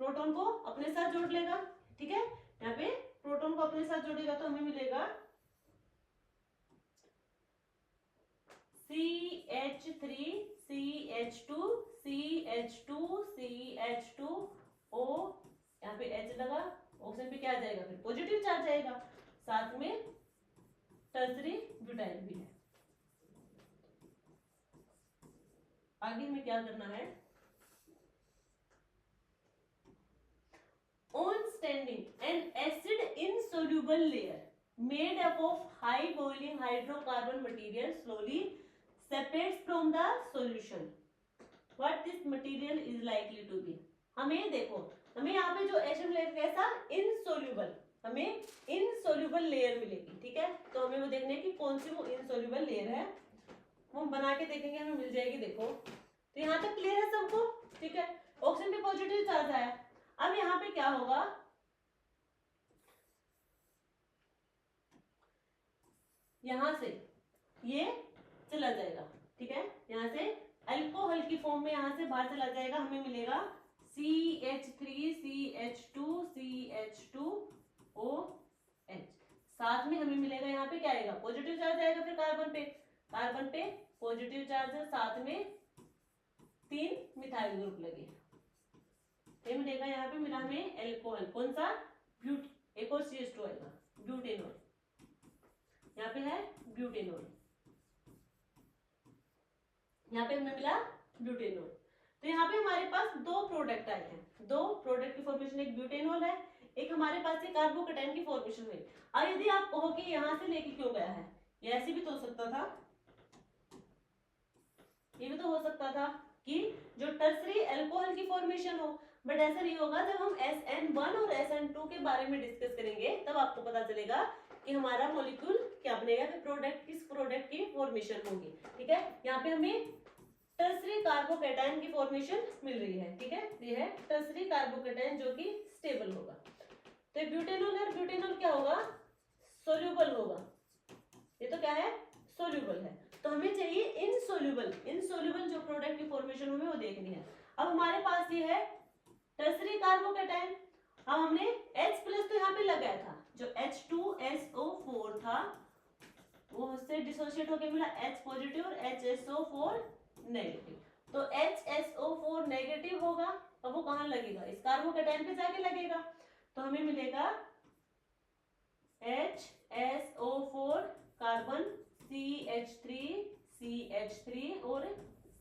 प्रोटॉन को अपने साथ जोड़ लेगा, ठीक है, यहाँ पे प्रोटॉन को अपने साथ जोड़ेगा तो हमें मिलेगा CH3 CH2 CH2 CH2 O, यहाँ पे H लगा, ऑक्सीजन पे क्या आ जाएगा, फिर पॉजिटिव चार्ज आएगा, साथ में टर्सरी ब्यूटाइल भी है। आगे हमें क्या करना है, on standing an acid insoluble layer made up of high boiling hydrocarbon material slowly separates from the solution, what this material is likely to be। हमें देखो, हमें यहाँ पे जो एसिड लेयर कैसा इनसोल्यूबल, हमें इनसोल्यूबल लेयर मिलेगी, ठीक है, तो हमें वो देखने की कौन सी वो इनसोल्यूबल लेयर है, वो हम बना के देखेंगे, हमें मिल जाएगी। देखो तो यहाँ तक क्लियर है सबको, ठीक है, ऑक्सीजन पे पॉजिटिव चार्ज आया, अब यहाँ पे क्या होगा, यहां से ये चला जाएगा, ठीक है, यहाँ से अल्कोहल की फॉर्म में यहाँ से बाहर चला जाएगा, हमें मिलेगा CH3 CH2 CH2OH, साथ में हमें मिलेगा यहाँ पे क्या आएगा, पॉजिटिव चार्ज आएगा, फिर कार्बन पे पॉजिटिव चार्ज, साथ में 3 मिथाइल ग्रुप लगे, ये मिलेगा, यहाँ पे मिला हमें एल्कोहल, कौन सा, एक और CH2 आएगा, ब्यूटेनॉल, यहाँ पे है ब्यूटेनॉल, यहाँ पे हमें मिला ब्यूटेनॉल। तो यहाँ पे हमारे पास दो प्रोडक्ट आए हैं, दो प्रोडक्ट की फॉर्मेशन, एक ब्यूटेनॉल है, एक हमारे पास ये कार्बोकेटाइन की फॉर्मेशन हुई। अब यदि आप कहो कि यहाँ से लेके क्यों गया है, ये ऐसे भी तो हो सकता था, ये भी तो हो सकता था कि जो टर्सरी अल्कोहल की फॉर्मेशन हो, बट ऐसा नहीं होगा। जब हम SN1 और SN2 के बारे में डिस्कस करेंगे तब आपको पता चलेगा कि हमारा मॉलिक्यूल क्या बनेगा, फिर प्रोडक्ट किस प्रोडक्ट की फॉर्मेशन होगी। ठीक है, यहाँ पे हमें टर्सरी कार्बोकेटाइन की फॉर्मेशन मिल रही है। ठीक है, ये है टर्सरी कार्बोकेटाइन जो कि स्टेबल होगा। तो ब्यूटेनॉल है, ब्यूटेनॉल क्या होगा, सोल्यूबल होगा। ये तो क्या है, सोल्यूबल है। तो हमें चाहिए इनसोल्यूबल, इनसोल्यूबल जो प्रोडक्ट की फॉर्मेशन हमें वो देखनी है। अब हमारे पास ये है टर्सरी कार्बोकेटाइन। अब हमने H प्लस तो यहाँ पे लगाया था, जो H2SO4 था वो उससे डिसोसिएट होकर मिला H पॉजिटिव और HSO4 नेगेटिव। तो HSO4 नेगेटिव होगा, अब वो कहाँ लगेगा, इस कार्बोकेटाइन पे जाके लगेगा। तो हमें मिलेगा HSO4 कार्बन CH3 और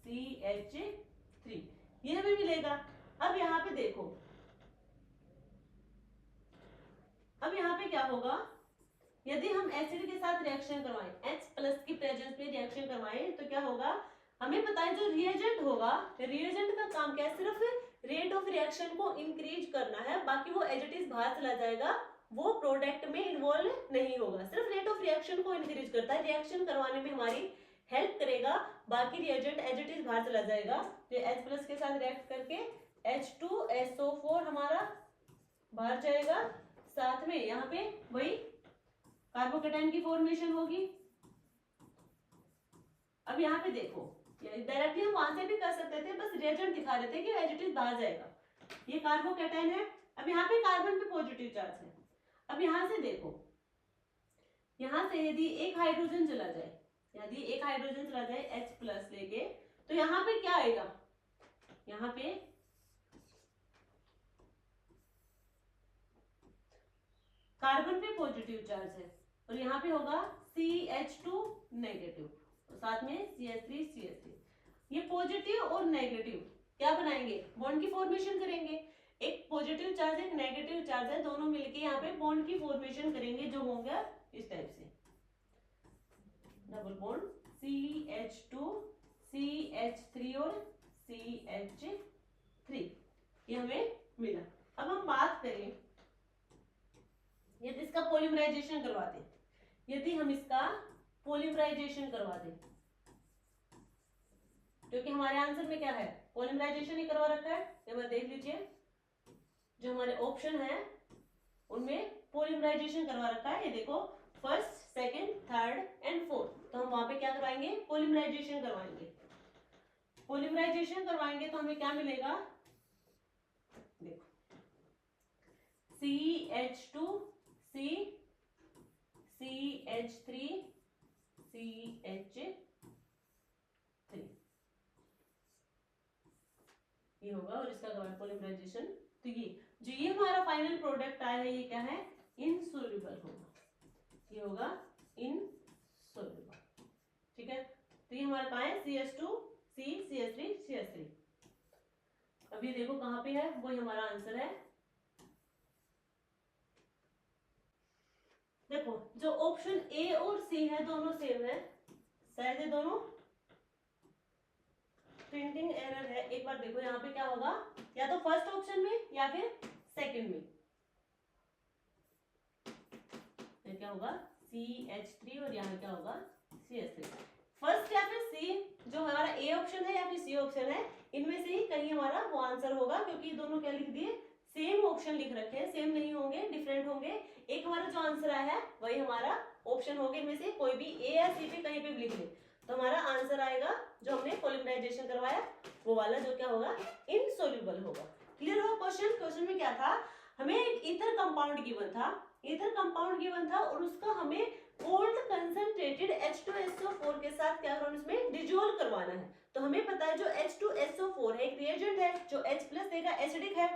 CH3, ये हमें मिलेगा। अब यहाँ पे देखो, अब यहाँ पे क्या होगा, यदि हम एसिड के साथ रिएक्शन करवाएं, H प्लस की प्रेजेंस में रिएक्शन करवाएं तो क्या होगा, हमें पता है जो रिएजेंट होगा, रिएजेंट का काम क्या है, सिर्फ रेट ऑफ रिएक्शन को इंक्रीज करना है, बाकी वो एज इट इज बाहर चला जाएगा, वो प्रोडक्ट में इन्वॉल्व नहीं होगा, सिर्फ रेट ऑफ रिएक्शन को इंक्रीज करता है, रिएक्शन करवाने में हमारी हेल्प करेगा, बाकी रिएजेंट एज इट इज बाहर चला जाएगा। तो H प्लस के साथ रिएक्ट करके H2SO4 हमारा बाहर जाएगा, साथ में यहाँ पे वही कार्बोकेटाइन की फॉर्मेशन होगी। अब यहाँ पे देखो, डायरेक्टली हम वहां से भी कर सकते थे, बस रिएजेंट दिखा रहे थे कि एज इट इज बाहर जाएगा। ये कार्बोकेटाइन है, अब यहाँ पे कार्बन पे पॉजिटिव चार्ज है। अब यहाँ से देखो, यहाँ से यदि एक हाइड्रोजन चला जाए, यदि एक हाइड्रोजन चला जाए H प्लस लेके, तो यहाँ पे क्या आएगा, यहाँ पे कार्बन पे पॉजिटिव चार्ज है और यहाँ पे होगा CH2 नेगेटिव और साथ में CH3। ये पॉजिटिव और नेगेटिव क्या बनाएंगे, बॉन्ड की फॉर्मेशन करेंगे। एक पॉजिटिव चार्ज एक नेगेटिव चार्ज है, दोनों मिलके यहाँ पे बॉन्ड की फॉर्मेशन करेंगे, जो होगा इस टाइप से, डबल बॉन्ड CH2 CH3 और CH3, ये हमें मिला। अब हम बात करें यदि इसका पॉलीमराइजेशन करवा दें, यदि हम इसका पॉलीमराइजेशन करवा दें, क्योंकि हमारे आंसर में क्या है, पॉलीमराइजेशन ही करवा रखा है, एक बार देख लीजिए, जो हमारे ऑप्शन है उनमें पॉलीमराइजेशन करवा रखा है, ये देखो first second third and fourth, तो हम वहां पे क्या करवाएंगे, पॉलीमराइजेशन करवाएंगे। पॉलीमराइजेशन करवाएंगे तो हमें क्या मिलेगा, देखो CH2 CH3 CH3, ये होगा और इसका पॉलीमराइजेशन। तो ये जो ये हमारा फाइनल प्रोडक्ट आया है, ये क्या है, इनसोल्यूबल होगा, ये होगा इनसोल्यूबल। ठीक है, तो ये हमारा कहाँ है, CH2 CH3। अब ये देखो कहाँ पे है, वही हमारा आंसर है। देखो जो ऑप्शन A और C है दोनों सेम है, शायद ये दोनों प्रिंटिंग एरर है। एक बार देखो यहाँ पे क्या होगा, या तो फर्स्ट ऑप्शन में या फिर सेकंड में, फिर क्या होगा CH3 और यहाँ क्या होगा CH3। फर्स्ट या फिर C, जो हमारा A ऑप्शन है या फिर C ऑप्शन है, इनमें से ही कहीं हमारा वो आंसर होगा, क्योंकि दोनों क्या लिख दिए, सेम ऑप्शन लिख रखे हैं, सेम नहीं होंगे, डिफरेंट होंगे। एक हमारा जो आंसर आया है वही हमारा ऑप्शन होगा, इनमें से कोई भी A या C पे कहीं पे भी लिख ले, तो हमारा आंसर आएगा जो हमने पॉलीमराइजेशन करवाया वो वाला, जो क्या होगा, इनसोल्यूबल होगा। क्लियर हो क्वेश्चन? क्वेश्चन में क्या था, हमें एक ईथर कंपाउंड गिवन था, ईथर कंपाउंड गिवन था और उसका हमें कोल्ड कंसंट्रेटेड H2SO4 के साथ क्या करना, इसमें डिसॉल्व करवाना है। तो हमें पता है जो H2SO4 है एक रिएजेंट है, जो H प्लस देगा एसिडिक है,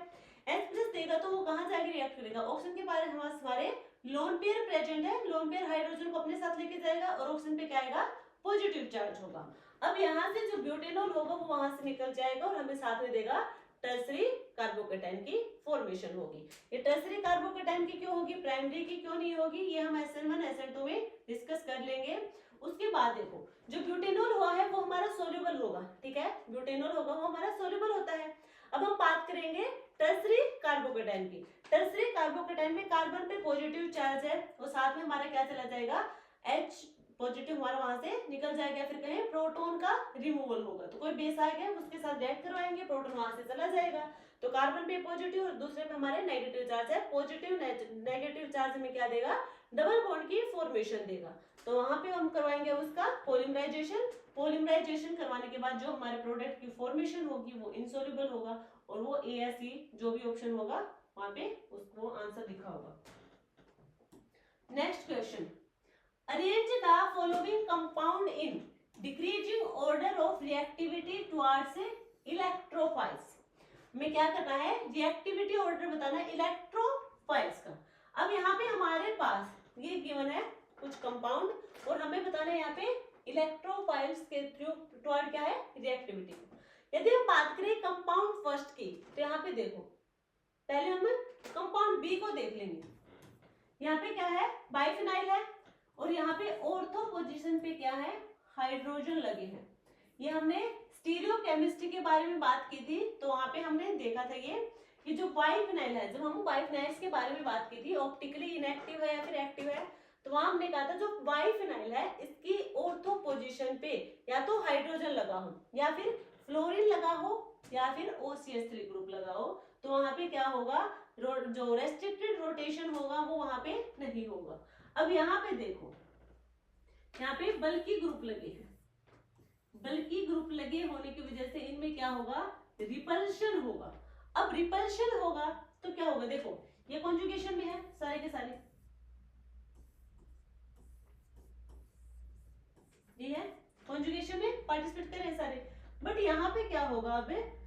H प्लस देगा तो वो कहाँ जाके रिएक्ट करेगा, ऑक्सीजन के पास हमारे लोन पेयर प्रेजेंट है, लोन पेयर हाइड्रोजन को अपने साथ लेके जाएगा और ऑक्सीजन पे क्या आएगा, पॉजिटिव चार्ज होगा। अब यहाँ से जो ब्यूटेनॉल होगा वो वहां से निकल जाएगा और हमें साथ में देगा टर्सरी कार्बोकेटाइन की फॉर्मेशन होगी। ये टर्सरी कार्बोकेटाइन की क्यों होगी, प्राइमरी की क्यों नहीं होगी, ये हम SN1 SN2 में डिस्कस कर लेंगे। उसके बाद देखो जो ब्यूटेनॉल हुआ है वो हमारा सोल्यूबल होगा, ठीक है, ब्यूटेनॉल होगा वो हमारा सोल्यूबल होता है। अब हम बात करेंगे टर्सरी कार्बोकेटाइन की। टर्सरी कार्बोकेटाइन में कार्बन पे पॉजिटिव चार्ज है और साथ में हमारा क्या चला जाएगा, H पॉजिटिव हमारा वहां से निकल जाएगा। फिर कहें प्रोटॉन का रिमूवल होगा, तो कोई बेस आ गया उसके साथ रिएक्ट करवाएंगे, प्रोटॉन वहां से चला जाएगा। तो कार्बन पे पॉजिटिव और दूसरे पे हमारे नेगेटिव चार्ज है, पॉजिटिव नेगेटिव चार्ज में क्या देगा, डबल बॉन्ड की फॉर्मेशन देगा। तो वहां पे हम करवाएंगे उसका पॉलीमराइजेशन। पॉलीमराइजेशन करवाने के बाद जो हमारे प्रोडक्ट की फॉर्मेशन होगी वो इनसॉल्युबल होगा और वो A या C जो भी ऑप्शन होगा वहां पे उसको आंसर लिखा होगा। Next question, arrange the following compound in decreasing order of reactivity towards electrophiles. में क्या करना है, रिएक्टिविटी ऑर्डर बताना है इलेक्ट्रोफाइल्स का। अब यहाँ पे हमारे पास ये गिवन है कुछ कंपाउंड और हमें बताना है यहाँ पे इलेक्ट्रोफाइल्स के थ्रू टुवर्ड क्या है, रिएक्टिविटी। यदि हम बात करें कंपाउंड फर्स्ट की तो यहाँ पे देखो पहले हम कंपाउंड बी को देख लेंगे। यहाँ पे क्या है, बाइफिनाइल है और यहाँ पे ऑर्थो पोजीशन पे क्या है, हाइड्रोजन लगे हैं। ये हमने स्टीरियो केमिस्ट्री के बारे में बात की थी तो वहां पे हमने देखा था ये कि जो बाइफिनाइल है, जब हम बाइफिनाइल्स के बारे में बात की थी ऑप्टिकली इनएक्टिव है या फिर एक्टिव है, तो वहां हमने कहा था जो बाइफिनाइल है इसकी ऑर्थो पोजीशन पे या तो हाइड्रोजन लगा हो या फिर फ्लोरीन लगा हो या फिर OCH3 ग्रुप लगा हो, तो वहां पे क्या होगा, जो रेस्ट्रिक्टेड रोटेशन होगा वो वहां पे नहीं होगा। अब यहाँ पे देखो यहाँ पे बल्कि ग्रुप लगे हैं, बल्कि ग्रुप लगे होने की वजह से इनमें क्या होगा, रिपल्शन होगा। अब रिपल्शन होगा तो क्या होगा, देखो ये कॉन्जुगेशन में है सारे के सारे, ये है कॉन्जुगेशन में पार्टिसिपेट कर रहे हैं सारे, बट यहाँ पे क्या होगा, अब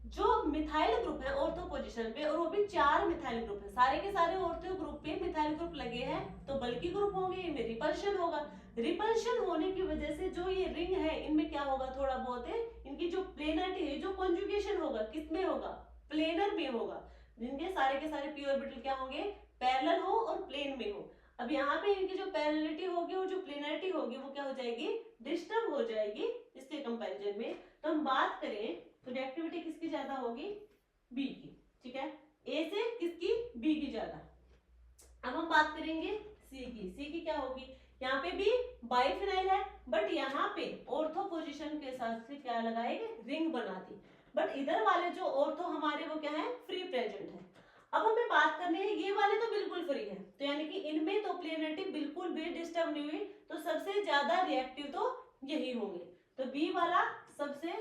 जो मिथाइल ग्रुप है ऑर्थो पोजीशन पे और वो भी 4 मिथाइल ग्रुप है, सारे के सारे ऑर्थो ग्रुप पे मिथाइल ग्रुप लगे हैं तो बल्कि ग्रुप होंगे, इनमें रिपल्शन होगा। रिपल्शन होने की वजह से जो ये रिंग है इनमें क्या होगा, थोड़ा बहुत है इनकी जो प्लेनरिटी है, जो कॉन्जुगेशन होगा किसमें होगा, प्लेनर में होगा। जिनके सारे के सारे पी ऑर्बिटल क्या होंगे, पैरेलल हो और प्लेन में हो। अब यहाँ पे इनकी जो पैरेललिटी होगी और जो प्लेनरिटी होगी वो क्या हो जाएगी, डिस्टर्ब हो जाएगी इसके कंपैरिजन में। तो हम बात करें तो रिएक्टिविटी किसकी ज्यादा होगी, बी की, ठीक है, ए से किसकी, बी की ज्यादा। अब हम बात करेंगे सी की, सी की क्या होगी, यहाँ पे भी बाइफिनाइल है बट यहाँ पे ऑर्थो पोजीशन के साथ से क्या लगाएंगे, रिंग बना दी, बट इधर वाले जो ऑर्थो हमारे वो क्या है, फ्री प्रेजेंट है। अब हमें बात करनी है ये वाले तो बिल्कुल फ्री है, तो यानी कि इनमें तो प्लेनरिटी बिल्कुल भी डिस्टर्ब नहीं हुई, तो सबसे ज्यादा रिएक्टिव तो यही होंगे, तो बी वाला सबसे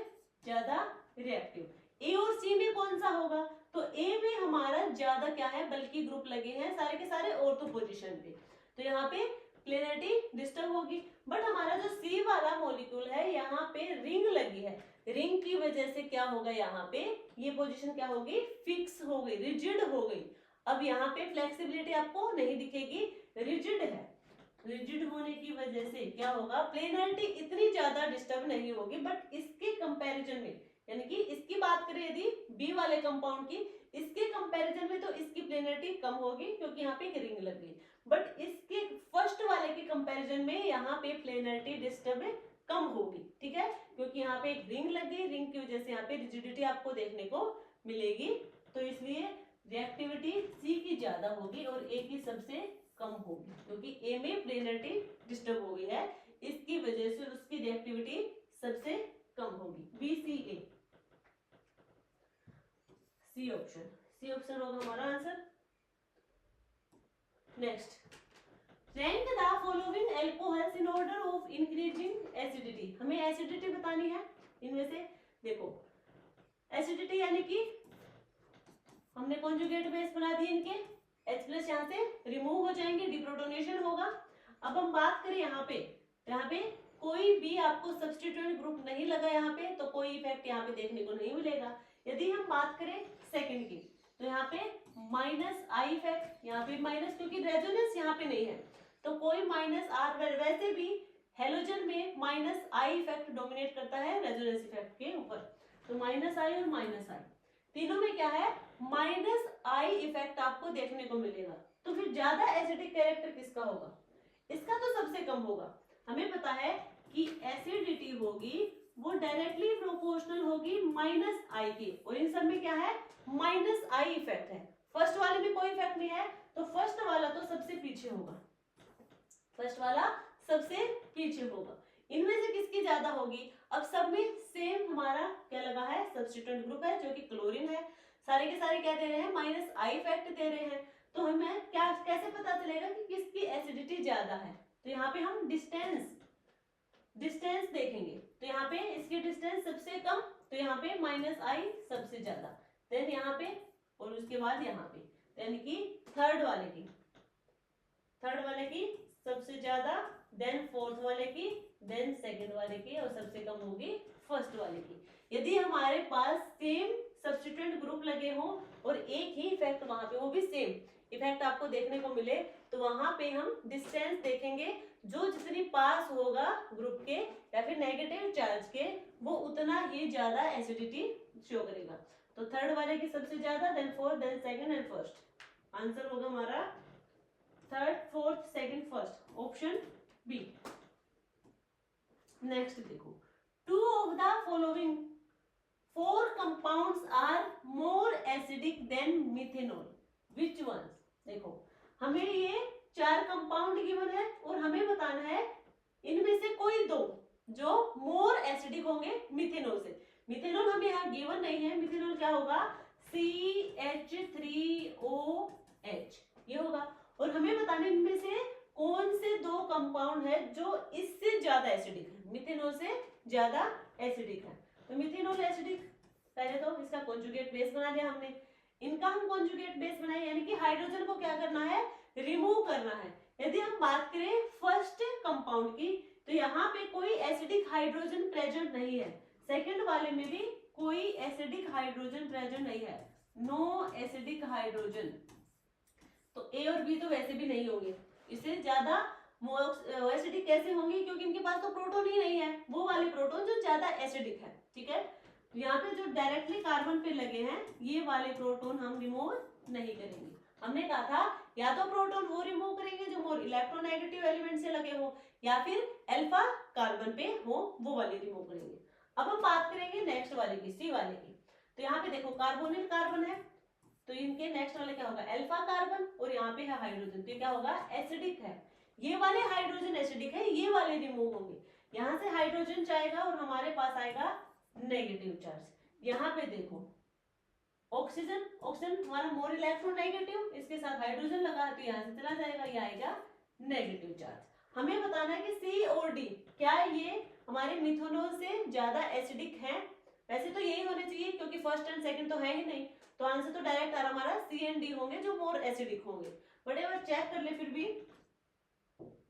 ज्यादा रिएक्टिव। ए और सी में कौन सा होगा, तो ए में हमारा ज्यादा क्या है, बल्कि ग्रुप लगे हैं सारे के सारे ऑर्थो पोजीशन पे, तो यहाँ पे प्लेनरिटी डिस्टर्ब होगी। बट हमारा जो सी वाला मॉलिक्यूल है यहाँ पे रिंग लगी है, रिंग की वजह से क्या होगा, यहाँ पे ये पोजीशन क्या होगी, फिक्स हो गई, रिजिड हो गई। अब यहाँ पे फ्लेक्सिबिलिटी आपको नहीं दिखेगी, रिजिड है, रिजिड होने की वजह से क्या होगा, प्लेनरिटी इतनी ज्यादा डिस्टर्ब नहीं होगी। बट इसके कंपैरिजन में, यानी कि इसकी बात करें यदि बी वाले कंपाउंड की, इसके कंपैरिजन में तो इसकी प्लेनरिटी कम होगी क्योंकि यहाँ पे एक रिंग लग गई, बट इसके फर्स्ट वाले के कंपैरिजन में यहाँ पे प्लेनरिटी डिस्टर्ब कम होगी, ठीक है, क्योंकि यहाँ पे एक रिंग लग गई, रिंग की वजह से यहाँ पे रिजिडिटी आपको देखने को मिलेगी, तो इसलिए रिएक्टिविटी सी की ज्यादा होगी और ए की सबसे कम होगी, क्योंकि ए में प्लेनरिटी डिस्टर्ब हो गई है, इसकी वजह से उसकी रिएक्टिविटी सबसे कम होगी। बी सी ए, सी ऑप्शन, सी ऑप्शन होगा हमारा answer. Next, rank the following alcohols in order of increasing acidity. हमें एसिडिटी बतानी है इनमें से, देखो एसिडिटी यानी कि हमने कॉन्जुगेट बेस बना दिए इनके, H+ यहाँ से रिमूव हो जाएंगे, डिप्रोटोनेशन होगा। अब हम बात करें यहाँ पे कोई भी आपको सब्स्टिट्यूएंट ग्रुप नहीं लगा यहाँ पे, तो कोई इफेक्ट यहाँ पे देखने को नहीं मिलेगा। यदि हम बात करें सेकंड की, तो यहाँ पे -I इफेक्ट, यहाँ पे माइनस, क्योंकि रेजोनेंस यहाँ पे नहीं है तो कोई -R, वैसे भी हेलोजन में माइनस आई इफेक्ट डोमिनेट करता है रेजोनेंस इफेक्ट के ऊपर, तो माइनस आई और माइनस आई तीनों में क्या है, माइनस आई इफेक्ट आपको देखने को मिलेगा। तो फिर ज्यादा एसिडिक कैरेक्टर किसका होगा, इसका तो सबसे कम होगा। हमें पता है कि एसिडिटी होगी वो डायरेक्टली प्रोपोर्शनल होगी माइनस आई के, और इन सब में क्या है, माइनस आई इफेक्ट है। फर्स्ट वाले में कोई इफेक्ट नहीं है, तो फर्स्ट वाला तो सबसे पीछे होगा, फर्स्ट वाला सबसे पीछे होगा। इनमें से किसकी ज्यादा होगी, अब सब में सेम हमारा क्या लगा है, सब्स्टिट्यूएंट ग्रुप है जो कि क्लोरीन है। सारे के सारे क्या दे रहे हैं, माइनस आई इफेक्ट दे रहे हैं। तो हमें क्या कैसे पता चलेगा कि किसकी एसिडिटी ज्यादा है, तो यहाँ पे हम डिस्टेंस देखेंगे। तो यहाँ पे इसकी डिस्टेंस सबसे कम, तो यहाँ पे माइनस आई सबसे ज्यादा, देन यहाँ पे और उसके बाद यहाँ पे, यानी कि थर्ड वाले की सबसे ज्यादा, देन फोर्थ वाले की, देन सेकंड वाले की, और सबसे कम होगी फर्स्ट वाले की। यदि हमारे पास सेम सब्स्टिट्यूएंट ग्रुप लगे हो और एक ही इफेक्ट वहां पे, वो भी सेम इफेक्ट आपको देखने को मिले, तो वहां पे हम डिस्टेंस देखेंगे। जो जितनी पास होगा ग्रुप के या फिर नेगेटिव चार्ज के, वो उतना ही ज्यादा एसिडिटी शो करेगा। तो थर्ड वाले की सबसे ज्यादा, then fourth, then second and first. Answer होगा हमारा third, fourth, second, first, option B. Next देखो, two of the following four compounds are more acidic than methanol, which ones. देखो हमें ये चार कंपाउंड गिवन है और हमें बताना है इनमें से कोई दो जो मोर एसिडिक होंगे मिथेनॉल से। मिथेनॉल हमें यहाँ गिवन नहीं है, मिथेनॉल क्या होगा, CH3OH ये होगा। और हमें बताना इनमें से कौन से दो कंपाउंड है जो इससे ज्यादा एसिडिक है, मिथेनॉल से ज्यादा एसिडिक है। तो मिथेनॉल एसिडिक, पहले तो इसका कॉन्जुगेट बेस बना दिया हमने। इनका हम कॉन्जुगेट बेस बनाए, यानी कि हाइड्रोजन को क्या करना है, रिमूव करना है। यदि हम बात करें फर्स्ट कंपाउंड की, तो यहाँ पे कोई एसिडिक हाइड्रोजन प्रेजेंट नहीं है, सेकंड वाले में भी कोई एसिडिक हाइड्रोजन प्रेजेंट नहीं है, नो एसिडिक हाइड्रोजन। तो ए और बी तो वैसे भी नहीं होंगे, इससे ज्यादा एसिडिक कैसे होंगे, क्योंकि इनके पास तो प्रोटॉन ही नहीं है, वो वाले प्रोटॉन जो ज्यादा एसिडिक है। ठीक है, यहाँ पे जो डायरेक्टली कार्बन पे लगे हैं ये वाले प्रोटॉन हम रिमूव नहीं करेंगे। हमने कहा था या तो प्रोटॉन वो रिमूव करेंगे जो मोर इलेक्ट्रोनेगेटिव एलिमेंट से लगे हो, या फिर अल्फा कार्बन पे हो, वो वाले रिमूव करेंगे। अब हम बात करेंगे नेक्स्ट वाले की, सी वाले की। तो यहाँ पे देखो कार्बोनिल कार्बन है, तो इनके नेक्स्ट वाले क्या होगा, अल्फा कार्बन, और यहाँ पे है हाइड्रोजन, तो क्या होगा, एसिडिक है। ये वाले हाइड्रोजन एसिडिक है, ये वाले रिमूव होंगे। यहाँ से हाइड्रोजन जाएगा और हमारे पास आएगा नेगेटिव चार्ज। यहाँ पे देखो ऑक्सीजन, ऑक्सीजन हमारा मोर इलेक्ट्रोनेगेटिव, इसके साथ हाइड्रोजन लगा है तो यहाँ से चला जाएगा, ये आएगा नेगेटिव चार्ज। हमें बताना है कि सी और डी क्या ये हमारे मिथेनॉल से ज्यादा एसिडिक हैं। वैसे तो यही होने चाहिए क्योंकि फर्स्ट एंड सेकंड तो है ही नहीं, तो आंसर तो डायरेक्ट आ रहा हमारा सी एंड डी होंगे जो मोर एसिडिक होंगे। बट एक बार चेक कर ले फिर भी,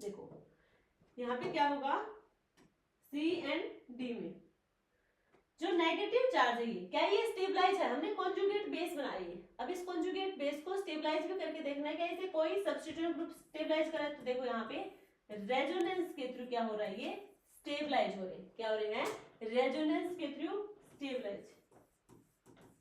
देखो यहाँ पे क्या होगा, सी एंड डी में जो नेगेटिव चार्ज है ये क्या, ये स्टेबलाइज है, हमने कॉन्जुगेट बेस बनाई है। अब इस कॉन्जुगेट बेस को स्टेबलाइज भी करके देखना है क्या इसे कोई सब्स्टिट्यूएंट ग्रुप स्टेबलाइज करे। तो देखो यहाँ पे रेजोनेंस के थ्रू क्या हो रहा है, ये स्टेबलाइज हो रहे हैं, क्या हो रहे हैं, रेजोनेंस के थ्रू स्टेबलाइज,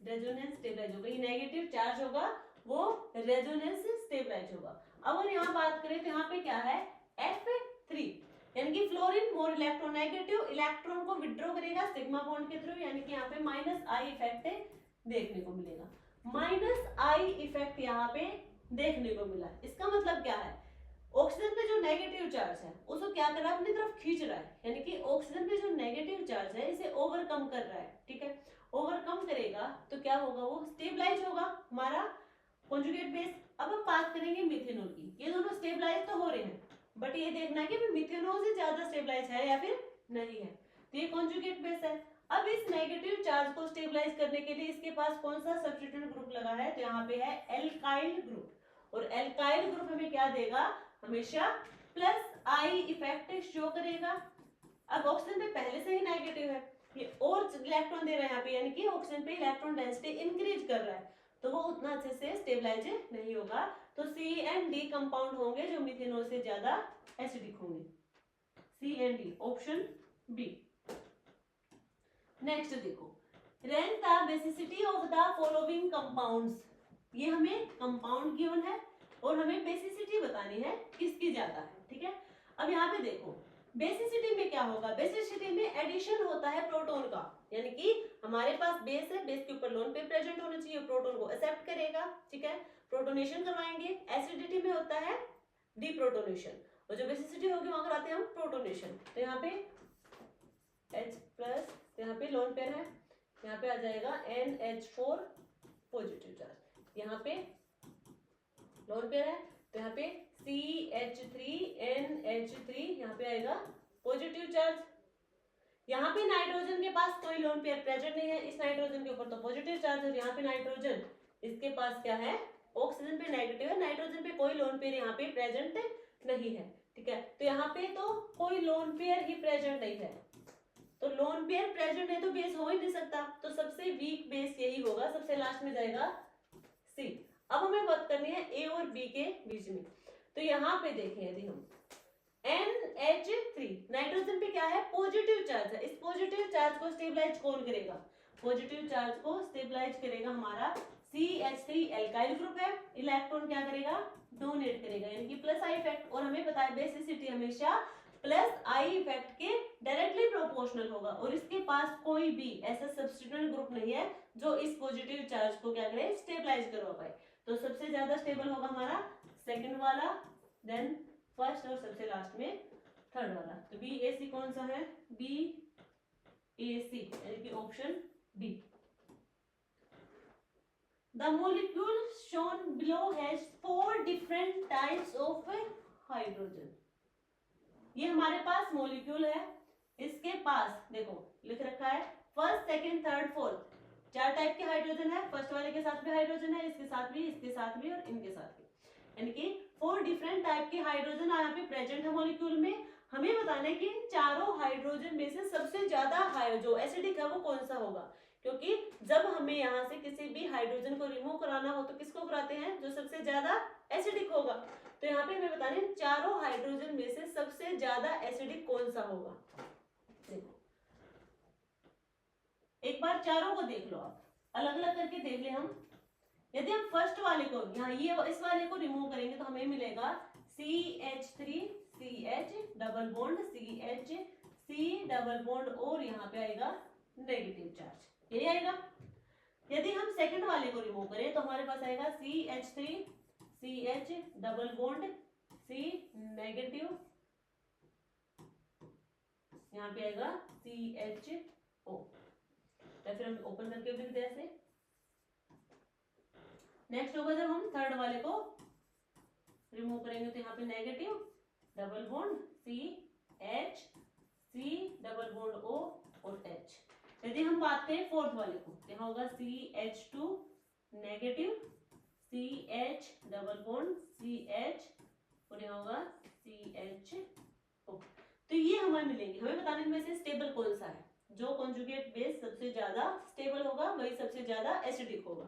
रेजोनेंस स्टेबलाइज होगा। ये नेगेटिव चार्ज होगा वो रेजोनेंस से स्टेबलाइज होगा। अब अगर यहाँ बात करें तो यहाँ पे क्या है, F3 यानी कि फ्लोरीन मोर इलेक्ट्रोनेगेटिव, इलेक्ट्रॉन को विड्रॉ करेगा सिग्मा बॉन्ड के थ्रू, यानी कि यहाँ पे माइनस आई इफेक्ट देखने को मिलेगा। माइनस आई इफेक्ट यहाँ पे देखने को मिला, इसका मतलब क्या है, ऑक्सीजन पे जो नेगेटिव चार्ज है उसको क्या कर रहा है, अपनी तरफ खींच रहा है, यानी कि ऑक्सीजन पे जो नेगेटिव चार्ज है इसे ओवरकम कर रहा है। ठीक है, ओवरकम करेगा तो क्या होगा, वो स्टेबलाइज होगा हमारा कॉन्जुगेट बेस। अब हम बात करेंगे मिथेनॉल की, ये दोनों स्टेबलाइज तो हो रहे हैं, बट ये देखना है कि मिथेनॉल से ज्यादा स्टेबलाइज है या फिर नहीं है, तो ये कॉन्जुगेट बेस है। अब इस नेगेटिव चार्ज को स्टेबलाइज करने के लिए इसके पास कौन सा सब्स्टिट्यूएंट ग्रुप लगा है, तो यहाँ पे है एल्काइल ग्रुप, और एल्काइल ग्रुप हमें क्या देगा, हमेशा प्लस आई इफेक्ट शो करेगा। अब ऑक्सीजन पे पहले से ही नेगेटिव है, ये और इलेक्ट्रॉन दे रहा है यहाँ पे, यानी कि ऑक्सीजन पे इलेक्ट्रॉन डेंसिटी इंक्रीज कर रहा है, तो वो उतना अच्छे से स्टेबलाइज नहीं होगा। तो सी एंड डी कंपाउंड होंगे जो मिथेनॉल से ज्यादा एसिडिक होंगे, C and D, option B. Next देखो, rank the basicity of the following compounds. ये हमें कंपाउंड गिवन है और हमें बेसिसिटी बतानी है किसकी ज्यादा है, ठीक है। अब यहाँ पे देखो बेसिसिटी में क्या होगा, बेसिसिटी में एडिशन होता है प्रोटॉन का, यानी कि हमारे पास बेस है, बेस के ऊपर लोन पेयर प्रेजेंट होना चाहिए, प्रोटॉन को एक्सेप्ट करेगा, ठीक है, प्रोटोनेशन करवाएंगे। एसिडिटी में होता है डीप्रोटोनेशन, और जो बेसिसिटी होगी वहां कराते हैं हम प्रोटोनेशन। तो यहाँ पे H प्लस, यहाँ पे लोन पेयर है, यहाँ पे आ जाएगा NH4 पॉजिटिव चार्ज, यहाँ पे लोन पेयर है तो यहाँ पे CH3NH3, यहाँ पे आएगा पॉजिटिव चार्ज। यहाँ पे नाइट्रोजन के पास कोई लोन पेयर प्रेजेंट नहीं है, इस नाइट्रोजन के ऊपर तो पॉजिटिव चार्ज है, यहाँ पे नाइट्रोजन इसके पास क्या है, ऑक्सीजन पे नेगेटिव है, नाइट्रोजन पे कोई लोन पेयर यहाँ पे प्रेजेंट नहीं है, ठीक है। तो यहाँ पे तो कोई लोन पेयर ही प्रेजेंट नहीं है, तो लोन पेयर प्रेजेंट है तो बेस हो ही नहीं सकता, तो सबसे वीक बेस यही होगा, सबसे लास्ट में जाएगा सी। अब हमें बात करनी है ए और बी के बीच में। तो यहाँ पे देखें यदि हम NH3, नाइट्रोजन पे क्या है, पॉजिटिव चार्ज है, इस पॉजिटिव चार्ज को स्टेबलाइज कौन करेगा, पॉजिटिव चार्ज को स्टेबलाइज करेगा हमारा CH3 एल्काइल ग्रुप है, इलेक्ट्रॉन क्या करेगा, डोनेट करेगा, यानी कि प्लस आई इफेक्ट। और हमें पता है बेसिसिटी हमेशा प्लस आई इफेक्ट के डायरेक्टली प्रोपोर्शनल होगा, और इसके पास कोई भी ऐसा सब्स्टिट्यूएंट ग्रुप नहीं है जो इस पॉजिटिव चार्ज को क्या करे, स्टेबलाइज करवा पाए। तो सबसे ज्यादा स्टेबल होगा हमारा सेकंड वाला, देन फर्स्ट, और सबसे लास्ट में थर्ड वाला। तो BAC कौन सा है, BAC, यानी कि option D. The molecule shown below has 4 different types of hydrogen. ये हमारे पास मॉलिक्यूल है, इसके पास देखो लिख रखा है first, second, third, fourth, 4 type के हाइड्रोजन है। फर्स्ट वाले के साथ भी हाइड्रोजन है, इसके साथ भी, इसके साथ भी और इनके साथ भी, यानी कि 4 डिफरेंट टाइप के हाइड्रोजन यहाँ पे प्रेजेंट है मॉलिक्यूल में। हमें बताना है कि इन चारों हाइड्रोजन में से सबसे ज्यादा जो एसिडिक है वो कौन सा होगा, क्योंकि जब हमें यहाँ से किसी भी हाइड्रोजन को रिमूव कराना हो तो किसको कराते हैं, जो सबसे ज्यादा एसिडिक होगा। तो यहाँ पे हमें बताना है चारों हाइड्रोजन में से सबसे ज्यादा एसिडिक कौन सा होगा। देखो एक बार चारों को देख लो, आप अलग अलग करके देख ले हम। यदि हम फर्स्ट वाले को यहाँ ये इस वाले को रिमूव करेंगे तो हमें मिलेगा CH3 CH double bond CH C double bond, और यहाँ पे आएगा नेगेटिव चार्ज, यही आएगा। यदि हम सेकंड वाले को रिमूव करें तो हमारे पास आएगा CH3 CH double bond C negative, यहाँ पे आएगा CHO, या फिर हम ओपन करके भी लिखते हैं ऐसे। नेक्स्ट होगा जब हम थर्ड वाले को रिमूव करेंगे तो यहाँ पे negative double bond CH C double bond O और H। यदि हम बात करें फोर्थ वाले को, यहाँ होगा CH2 negative CH double bond CH, और यहाँ होगा CHO। तो ये हमें मिलेंगे, हमें बताने में से स्टेबल कौन सा है, जो कॉन्जुगेट बेस सबसे ज्यादा स्टेबल होगा वही सबसे ज्यादा एसिडिक होगा।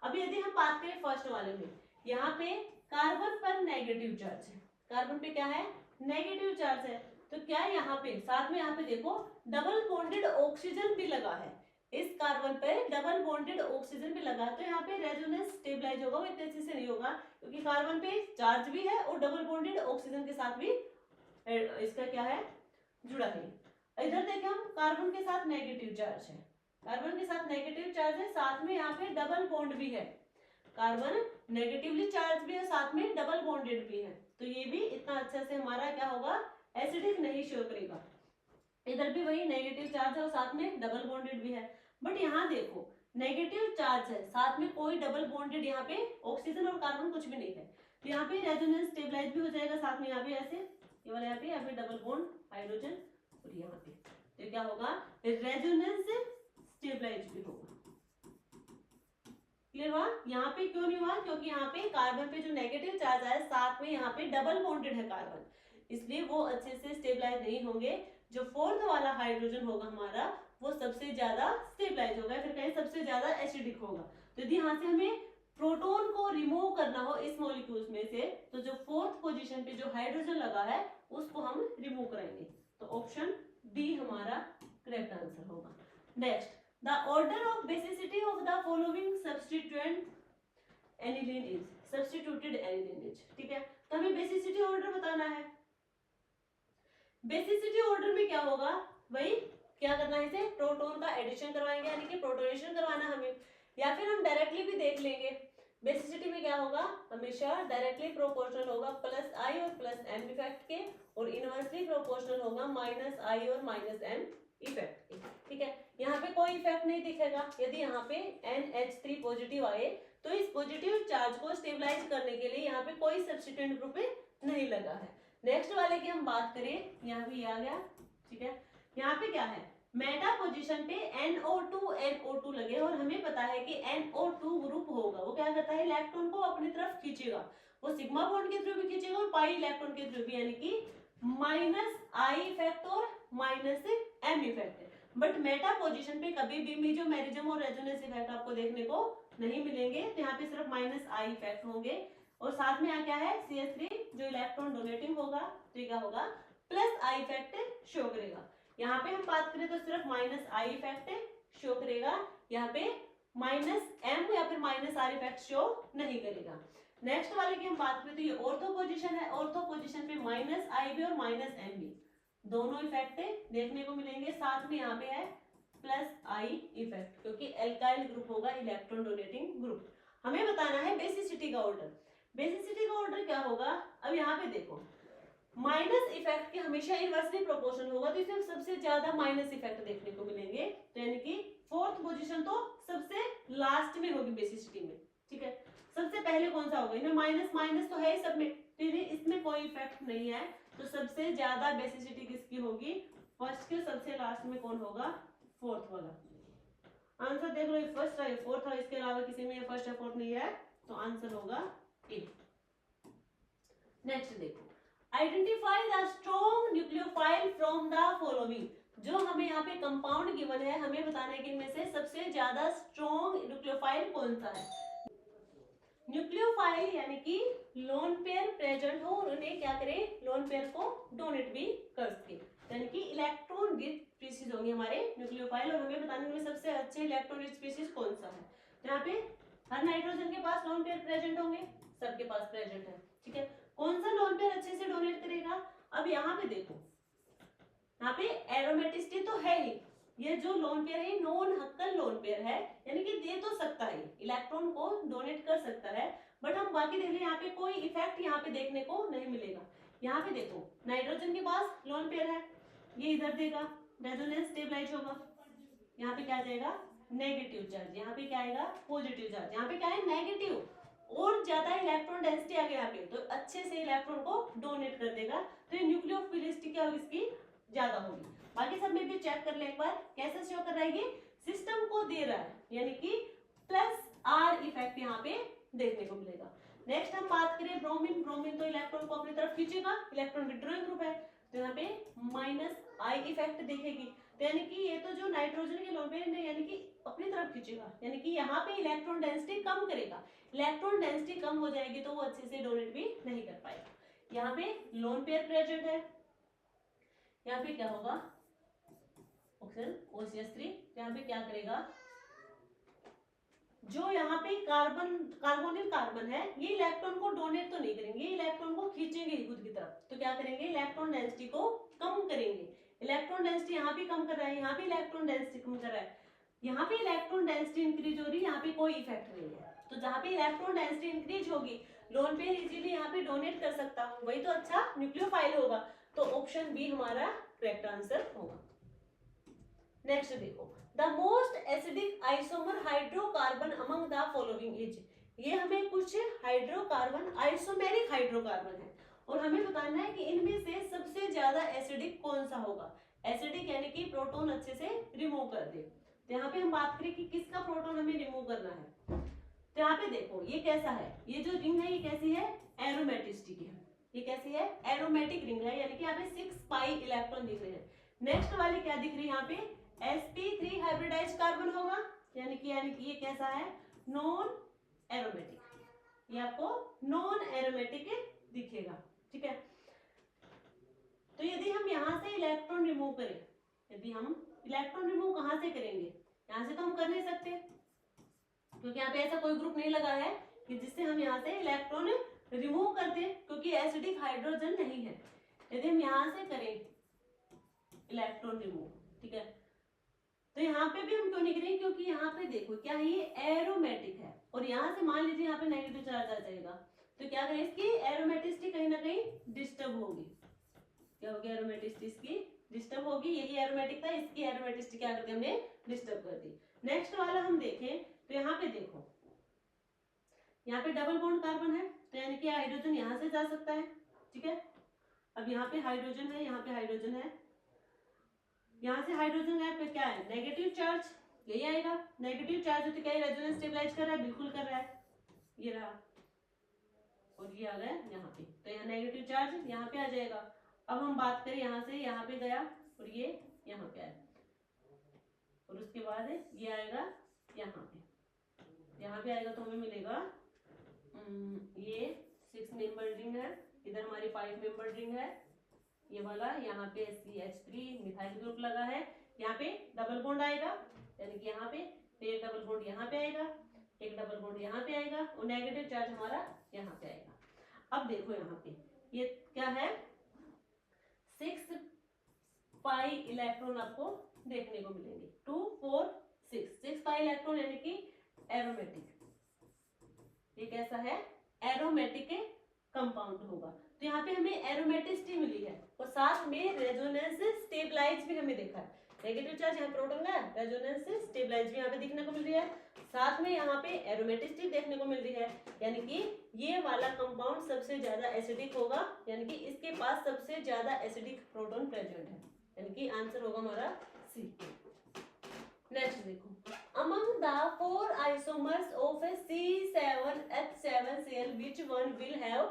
अब यदि हम बात करें फर्स्ट वाले में, यहाँ पे कार्बन पर नेगेटिव चार्ज है, कार्बन पे क्या है, नेगेटिव चार्ज है, तो क्या यहाँ पे साथ में यहाँ पे देखो डबल बॉन्डेड ऑक्सीजन भी लगा है, इस कार्बन पे डबल बॉन्डेड ऑक्सीजन भी लगा, तो यहाँ पे रेजोनेंस स्टेबलाइज होगा, वो इतने अच्छे से नहीं होगा क्योंकि कार्बन पे चार्ज भी है और डबल बॉन्डेड ऑक्सीजन के साथ भी इसका क्या है, जुड़ा है। इधर देखें हम कार्बन के साथ नेगेटिव चार्ज है, कार्बन के साथ नेगेटिव चार्ज है, साथ में यहाँ पे डबल बॉन्ड भी है, कार्बन नेगेटिवली चार्ज भी है, साथ में डबल बॉन्डेड भी है, तो ये भी इतना अच्छे से हमारा क्या होगा, एसिडिक नहीं शो करेगा। इधर भी वही नेगेटिव चार्ज है और साथ में डबल बॉन्डेड भी है, बट यहाँ देखो नेगेटिव चार्ज है, साथ में कोई डबल बॉन्डेड यहाँ पे ऑक्सीजन और कार्बन कुछ भी नहीं है, तो यहाँ पे रेजोनेंस स्टेबलाइज भी हो जाएगा, साथ में यहाँ पे ऐसे ये वाला यहाँ पे डबल बॉन्ड हाइड्रोजन, और यहाँ पे तो क्या होगा, रेजोनेंस स्टेबलाइज भी होगा। क्लियर हुआ? यहाँ पे क्यों नहीं हुआ, क्योंकि यहाँ पे कार्बन पे जो नेगेटिव चार्ज है साथ में यहाँ पे डबल बॉन्डेड है कार्बन, इसलिए वो अच्छे से स्टेबलाइज नहीं होंगे। जो फोर्थ वाला हाइड्रोजन होगा हमारा वो सबसे ज्यादा स्टेबलाइज होगा, फिर कहीं सबसे ज्यादा एसिडिक होगा। तो यदि यहाँ से हमें प्रोटॉन को रिमूव करना हो इस मॉलिक्यूल्स में से, तो जो फोर्थ पोजीशन पे जो हाइड्रोजन लगा है उसको हम रिमूव करेंगे, तो ऑप्शन डी हमारा करेक्ट आंसर होगा। Next, the order of basicity of the following substituent aniline is, substituted aniline is, ठीक है। तो हमें बेसिसिटी ऑर्डर बताना है। बेसिसिटी ऑर्डर में क्या होगा, वही क्या करना है, इसे प्रोटॉन का एडिशन करवाएंगे, यानी कि प्रोटोनेशन करवाना हमें, या फिर हम डायरेक्टली भी देख लेंगे। बेसिसिटी में क्या होगा, हमेशा डायरेक्टली प्रोपोर्शनल होगा प्लस आई और प्लस एम इफेक्ट के, और इनवर्सली प्रोपोर्शनल होगा माइनस आई और माइनस एम इफेक्ट के, ठीक है। यहाँ पे कोई इफेक्ट नहीं दिखेगा। यदि यहाँ पे NH3 पॉजिटिव आए तो इस पॉजिटिव चार्ज को स्टेबलाइज करने के लिए यहाँ पे कोई सब्स्टिट्यूएंट ग्रुप नहीं लगा है। नेक्स्ट वाले की हम बात करें, यहाँ भी आ गया, ठीक है। यहाँ पे क्या है, मेटा पोजीशन पे NO2 NO2 लगे, और हमें पता है कि NO2 ग्रुप होगा, वो क्या करता है, इलेक्ट्रॉन को अपनी तरफ खींचेगा, वो सिग्मा बॉन्ड के थ्रू भी खींचेगा और पाई इलेक्ट्रॉन के थ्रू भी, यानी कि माइनस आई इफेक्ट और minus M effect. But meta position पे कभी भी मेसोमेरिज्म और रेजोनेंस इफेक्ट आपको देखने को नहीं मिलेंगे, तो यहाँ पे सिर्फ माइनस आई इफेक्ट होंगे, और साथ में यहाँ क्या है, CH3 जो इलेक्ट्रॉन डोनेटिंग होगा, तो क्या होगा, प्लस आई इफेक्ट शो करेगा। यहाँ पे हम बात करें तो सिर्फ माइनस आई इफेक्ट शो करेगा, यहाँ पे माइनस एम या फिर माइनस आर इफेक्ट शो नहीं करेगा। नेक्स्ट वाले की हम बात करें तो ये ऑर्थो पोजीशन है, ऑर्थो पोजीशन पे माइनस आई भी और माइनस एम भी दोनों इफेक्ट देखने को मिलेंगे, साथ में यहाँ पे है प्लस आई इफेक्ट, क्योंकि एल्काइल ग्रुप होगा, इलेक्ट्रॉन डोनेटिंग ग्रुप। हमें बताना है बेसिसिटी का ऑर्डर। बेसिसिटी का ऑर्डर क्या होगा, अब यहाँ पे देखो माइनस इफेक्ट के हमेशा इनवर्सली प्रोपोर्शनल होगा, तो इसमें सबसे ज्यादा माइनस इफेक्ट देखने को मिलेंगे, तो यानी कि फोर्थ पोजीशन तो सबसे लास्ट में होगी बेसिसिटी में, ठीक है। सबसे पहले कौन सा होगा, इनमें माइनस माइनस तो है सब में, तो इसमें कोई इफेक्ट नहीं है, तो सबसे ज्यादा बेसिसिटी किसकी होगी, फर्स्ट के सबसे लास्ट में कौन होगा, फोर्थ वाला। आंसर देख लो, फर्स्ट है फोर्थ है, इसके अलावा किसी में फर्स्ट है फोर्थ नहीं है, तो आंसर होगा ए। नेक्स्ट देखो, identify the strong nucleophile from the following. जो हमें यहाँ पे कंपाउंड गिवन है, हमें बताने के इनमें से सबसे ज्यादा स्ट्रॉन्ग न्यूक्लियोफाइल कौन सा है। न्यूक्लियोफाइल यानी कि लोन पेयर प्रेजेंट हो और उन्हें क्या करे, लोन पेयर को डोनेट भी कर सके, यानी कि इलेक्ट्रॉन रिच स्पीशीज होंगे हमारे न्यूक्लियोफाइल, और हमें बताने में सबसे अच्छे इलेक्ट्रॉन रिच स्पीशीज कौन सा है। यहाँ पे हर नाइट्रोजन के पास लोन पेयर प्रेजेंट होंगे, सबके पास प्रेजेंट है, ठीक है। कौन सा लोन पेयर अच्छे से डोनेट करेगा, अब यहाँ पे देखो, यहाँ पे एरोमेटिसिटी तो है ही, ये जो लोन पेयर है नॉन हक्कल लोन पेयर है, यानी कि दे तो सकता है, इलेक्ट्रॉन को डोनेट कर सकता है, बट हम बाकी देख लें, यहाँ पे कोई इफेक्ट यहाँ पे देखने को नहीं मिलेगा। यहाँ पे देखो नाइट्रोजन के पास लोन पेयर है, ये इधर देगा, रेजोनेंस स्टेबलाइज होगा, यहाँ पे क्या आ जाएगा, नेगेटिव चार्ज, यहाँ पे क्या आएगा, पॉजिटिव चार्ज, यहाँ पे क्या है, नेगेटिव, और ज्यादा इलेक्ट्रॉन डेंसिटी आ गया यहाँ पे, तो अच्छे से इलेक्ट्रॉन को डोनेट कर देगा, तो ये न्यूक्लियोफिलिसिटी क्या होगी, इसकी ज्यादा होगी। बाकी सब में भी चेक कर ले एक बार, कैसे शो कर रहा है, ये सिस्टम को दे रहा है, यानी कि प्लस आर इफेक्ट यहाँ पे देखने को मिलेगा। नेक्स्ट हम बात करें ब्रोमीन, ब्रोमीन तो इलेक्ट्रॉन को अपनी तरफ खींचेगा, इलेक्ट्रॉन विड्रॉइंग ग्रुप है, तो यहाँ पे माइनस आई इफेक्ट देखेगी, तो यानी कि ये तो जो नाइट्रोजन के लोन पेयर है, यानी कि अपनी तरफ खींचेगा, यानी कि यहाँ पे इलेक्ट्रॉन डेंसिटी कम करेगा, इलेक्ट्रॉन डेंसिटी कम हो जाएगी तो वो अच्छे से डोनेट भी नहीं कर पाएगा। यहाँ पे लोन पेयर प्रेजेंट है, यहाँ पे क्या होगा, ऑक्सीजन OCH3, यहाँ पे क्या करेगा, जो यहाँ पे कार्बन कार्बोनिल कार्बन है, ये इलेक्ट्रॉन को डोनेट तो नहीं करेंगे, इलेक्ट्रॉन को खींचेंगे ही खुद की तरफ, तो क्या करेंगे, इलेक्ट्रॉन डेंसिटी को कम करेंगे। इलेक्ट्रॉन डेंसिटी यहाँ भी कम कर रहा है, यहाँ भी इलेक्ट्रॉन डेंसिटी कम कर रहा है, यहाँ पे इलेक्ट्रॉन डेंसिटी इंक्रीज हो रही है, यहाँ पे कोई इफेक्ट नहीं है, तो जहाँ पे इलेक्ट्रॉन डेंसिटी इंक्रीज होगी, लोन पेयर इजीली यहाँ पे डोनेट कर सकता हूँ, वही तो अच्छा न्यूक्लियोफाइल होगा, तो ऑप्शन बी हमारा करेक्ट आंसर होगा। नेक्स्ट देखो, the most acidic isomer hydrocarbon among the following is, ये हमें कुछ हाइड्रोकार्बन आइसोमेरिक हाइड्रोकार्बन है, और हमें बताना है कि इनमें से सबसे ज्यादा एसिडिक कौन सा होगा। एसिडिक यानी कि प्रोटॉन अच्छे से रिमूव कर दे, तो यहाँ पे हम बात करें कि किसका प्रोटॉन हमें रिमूव करना है, तो यहाँ पे देखो ये कैसा है, ये जो रिंग है ये कैसी है, एरोमेटिसिटी की है, ये कैसी है, एरोमेटिक रिंग है, यानी कि यहाँ पे 6 पाई इलेक्ट्रॉन दिख रहे हैं। नेक्स्ट वाली क्या दिख रही है, यहाँ पे sp3 हाइब्रिडाइज्ड कार्बन होगा, यानी कि ये कैसा है, नॉन एरोमेटिक, ये आपको नॉन एरोमेटिक दिखेगा, ठीक है। तो यदि हम यहाँ से इलेक्ट्रॉन रिमूव करें, यदि हम इलेक्ट्रॉन रिमूव कहाँ से करेंगे, यहाँ से तो हम कर नहीं सकते क्योंकि यहाँ पे ऐसा कोई ग्रुप नहीं लगा है कि जिससे हम यहाँ से इलेक्ट्रॉन रिमूव कर दें, क्योंकि एसिडिक हाइड्रोजन नहीं है। यदि हम यहाँ से करें इलेक्ट्रॉन रिमूव, ठीक है, तो यहाँ पे भी हम क्यों नहीं करेंगे, क्योंकि यहाँ पे देखो क्या है, ये एरोमेटिक है और यहाँ से मान लीजिए यहाँ पे नेगेटिव चार्ज आ जाएगा, तो क्या करें, इसकी एरोमेटिसिटी कहीं ना कहीं डिस्टर्ब होगी। क्या होगी, एरोमेटिसिटी इसकी डिस्टर्ब होगी। यही एरोमेटिक था, इसकी एरोमेटिसिटी क्या कर दी हमने, डिस्टर्ब कर दी। नेक्स्ट वाला हम देखें तो यहाँ पे देखो, यहाँ पे डबल बॉन्ड कार्बन है, तो यानी कि हाइड्रोजन यहाँ से जा सकता है, ठीक है। अब यहाँ पे हाइड्रोजन है, यहाँ पे हाइड्रोजन है, यहाँ से हाइड्रोजन है, पे क्या है, नेगेटिव चार्ज, यही आएगा। नेगेटिव चार्ज होती क्या है, रेजोनेंस स्टेबलाइज कर रहा है, बिल्कुल कर रहा है, ये रहा, और ये आ गया यहाँ पे, तो यहाँ नेगेटिव चार्ज यहाँ पे आ जाएगा। अब हम बात करें यहाँ से, यहाँ पे गया और ये यहाँ पे आया, और उसके बाद ये आएगा यहाँ पे आएगा, तो हमें मिलेगा ये 6 मेंबर रिंग है, इधर हमारी 5 मेंबर रिंग है, ये वाला यहाँ पे CH3 मिथाइल ग्रुप लगा है, यहाँ पे डबल बॉन्ड आएगा, यानी कि यहाँ पे एक डबल बॉन्ड यहाँ पे आएगा, एक डबल बॉन्ड यहाँ पे आएगा, और नेगेटिव चार्ज हमारा यहाँ पे आएगा। अब देखो यहाँ पे ये क्या है, 6 पाई इलेक्ट्रॉन आपको देखने को मिलेंगे, 2 4 6 पाई इलेक्ट्रॉन, यानी कि एरोमेटिक, ये कैसा है, एरोमेटिक कंपाउंड होगा। तो यहाँ पे हमें एरोमेटिसिटी मिली है और साथ में रेजोनेंस स्टेबलाइज भी हमें देखा है। नेगेटिव चार्ज यहाँ प्रोटॉन का, रेजोनेंस स्टेबलाइज भी यहाँ पे दिखने को मिल रही है, साथ में यहाँ पे एरोमेटिसिटी देखने को मिल रही है, यानी कि ये वाला कंपाउंड सबसे ज्यादा एसिडिक होगा, यानी कि इसके पास सबसे ज्यादा एसिडिक प्रोटॉन प्रेजेंट है, यानी कि आंसर होगा हमारा सी। नेक्स्ट देखो, among the 4 isomers of a C7H7Cl which one will have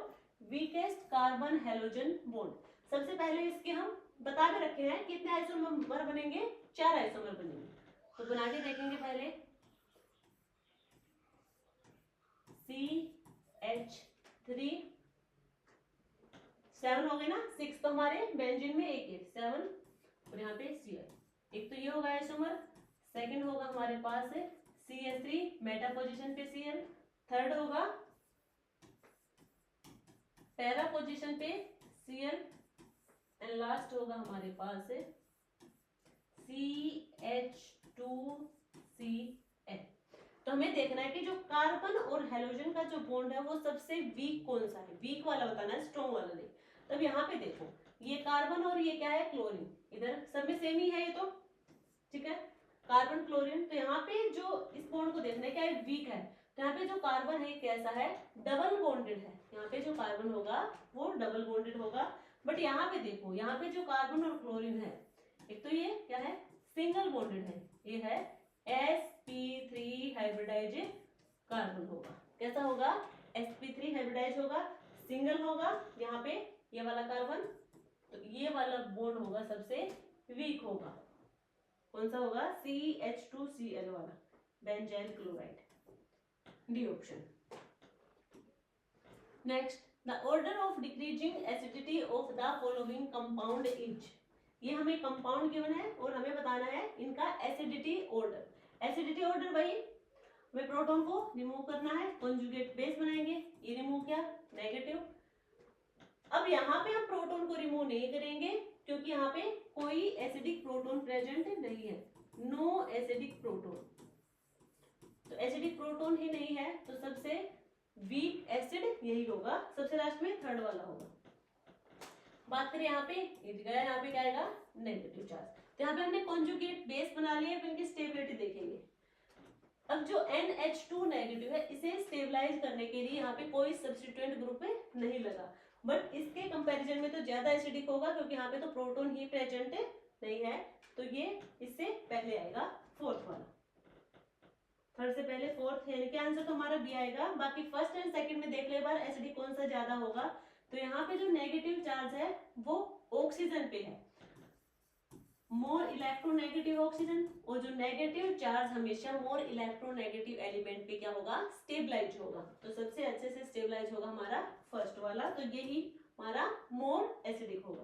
weakest carbon halogen bond? सबसे पहले इसके हम बता के रखे हैं कितने आइसोमर बनेंगे, 4 आइसोमर बनेंगे, तो बना के देखेंगे पहले। CH3 7 हो गए ना, 6 तो हमारे बेंजीन में एक है 7, और यहाँ पे Cl, एक तो ये होगा आइसोमर, सेकंड होगा हमारे पास CH3 मेटा पोजीशन पे Cl, थर्ड होगा पैरा पोजीशन पे Cl, एंड लास्ट होगा हमारे पास CH2Cl। तो हमें देखना है कि जो कार्बन और हेलोजन का जो बॉन्ड है वो सबसे वीक कौन सा है, वीक वाला बताना है, स्ट्रॉन्ग वाला नहीं। तब यहाँ पे देखो, ये कार्बन और ये क्या है, क्लोरीन, इधर सब में सेम ही है ये तो, ठीक है, कार्बन क्लोरीन। तो यहाँ पे जो इस बॉन्ड को देखना है क्या है, वीक है, तो यहाँ पे जो कार्बन है कैसा है, डबल बॉन्डेड है, यहाँ पे जो कार्बन होगा वो डबल बॉन्डेड होगा। बट यहाँ पे देखो, यहाँ पे जो कार्बन और क्लोरीन है, एक तो ये क्या है, सिंगल बॉन्डेड है, ये है sp3 हाइब्रिडाइज कार्बन होगा, कैसा होगा, sp3 हाइब्रिडाइज होगा, सिंगल होगा, यहाँ पे ये वाला कार्बन, तो ये वाला बॉन्ड होगा सबसे वीक होगा, कौन सा होगा, CH2Cl वाला, benzyl chloride, D option. Next, the order of decreasing acidity of the following compound is, ये हमें कंपाउंड गिवन है और हमें बताना है इनका एसिडिटी ऑर्डर। एसिडिटी ऑर्डर भाई, हमें प्रोटॉन को रिमूव करना है, कॉन्जुगेट बेस बनाएंगे, ये रिमूव किया, नेगेटिव। अब यहाँ पे हम प्रोटॉन को रिमूव नहीं करेंगे क्योंकि यहाँ पे कोई एसिडिक प्रोटॉन प्रेजेंट नहीं है, नो एसिडिक प्रोटॉन, तो एसिडिक प्रोटॉन ही नहीं है, तो सबसे वीक एसिड यही होगा, सबसे लास्ट में थर्ड वाला होगा। बात करें यहाँ पे, यहाँ पे क्या आएगा, नेगेटिव चार्ज, तो यहाँ पे हमने कॉन्जुगेट बेस बना लिया, अब इनकी स्टेबिलिटी देखेंगे। अब जो NH2 नेगेटिव है, इसे स्टेबलाइज करने के लिए यहाँ पे कोई सब्स्टिट्यूएंट ग्रुप नहीं लगा, बट इसके कंपैरिजन में तो ज्यादा एसिडिक होगा क्योंकि यहाँ पे तो प्रोटॉन ही प्रेजेंट नहीं है, तो ये इससे पहले आएगा फोर्थ वाला, थर्ड से पहले फोर्थ, यानी कि आंसर तो हमारा बी आएगा। बाकी फर्स्ट एंड सेकंड में देख ले बार एसिडिक कौन सा ज्यादा होगा, तो यहाँ पे जो नेगेटिव चार्ज है वो ऑक्सीजन पे है, मोर इलेक्ट्रोनेगेटिव ऑक्सीजन, और जो नेगेटिव चार्ज हमेशा मोर इलेक्ट्रोनेगेटिव एलिमेंट पे क्या होगा, स्टेबलाइज होगा, तो सबसे अच्छे से स्टेबलाइज होगा हमारा फर्स्ट वाला, तो यही हमारा मोर एसिडिक होगा।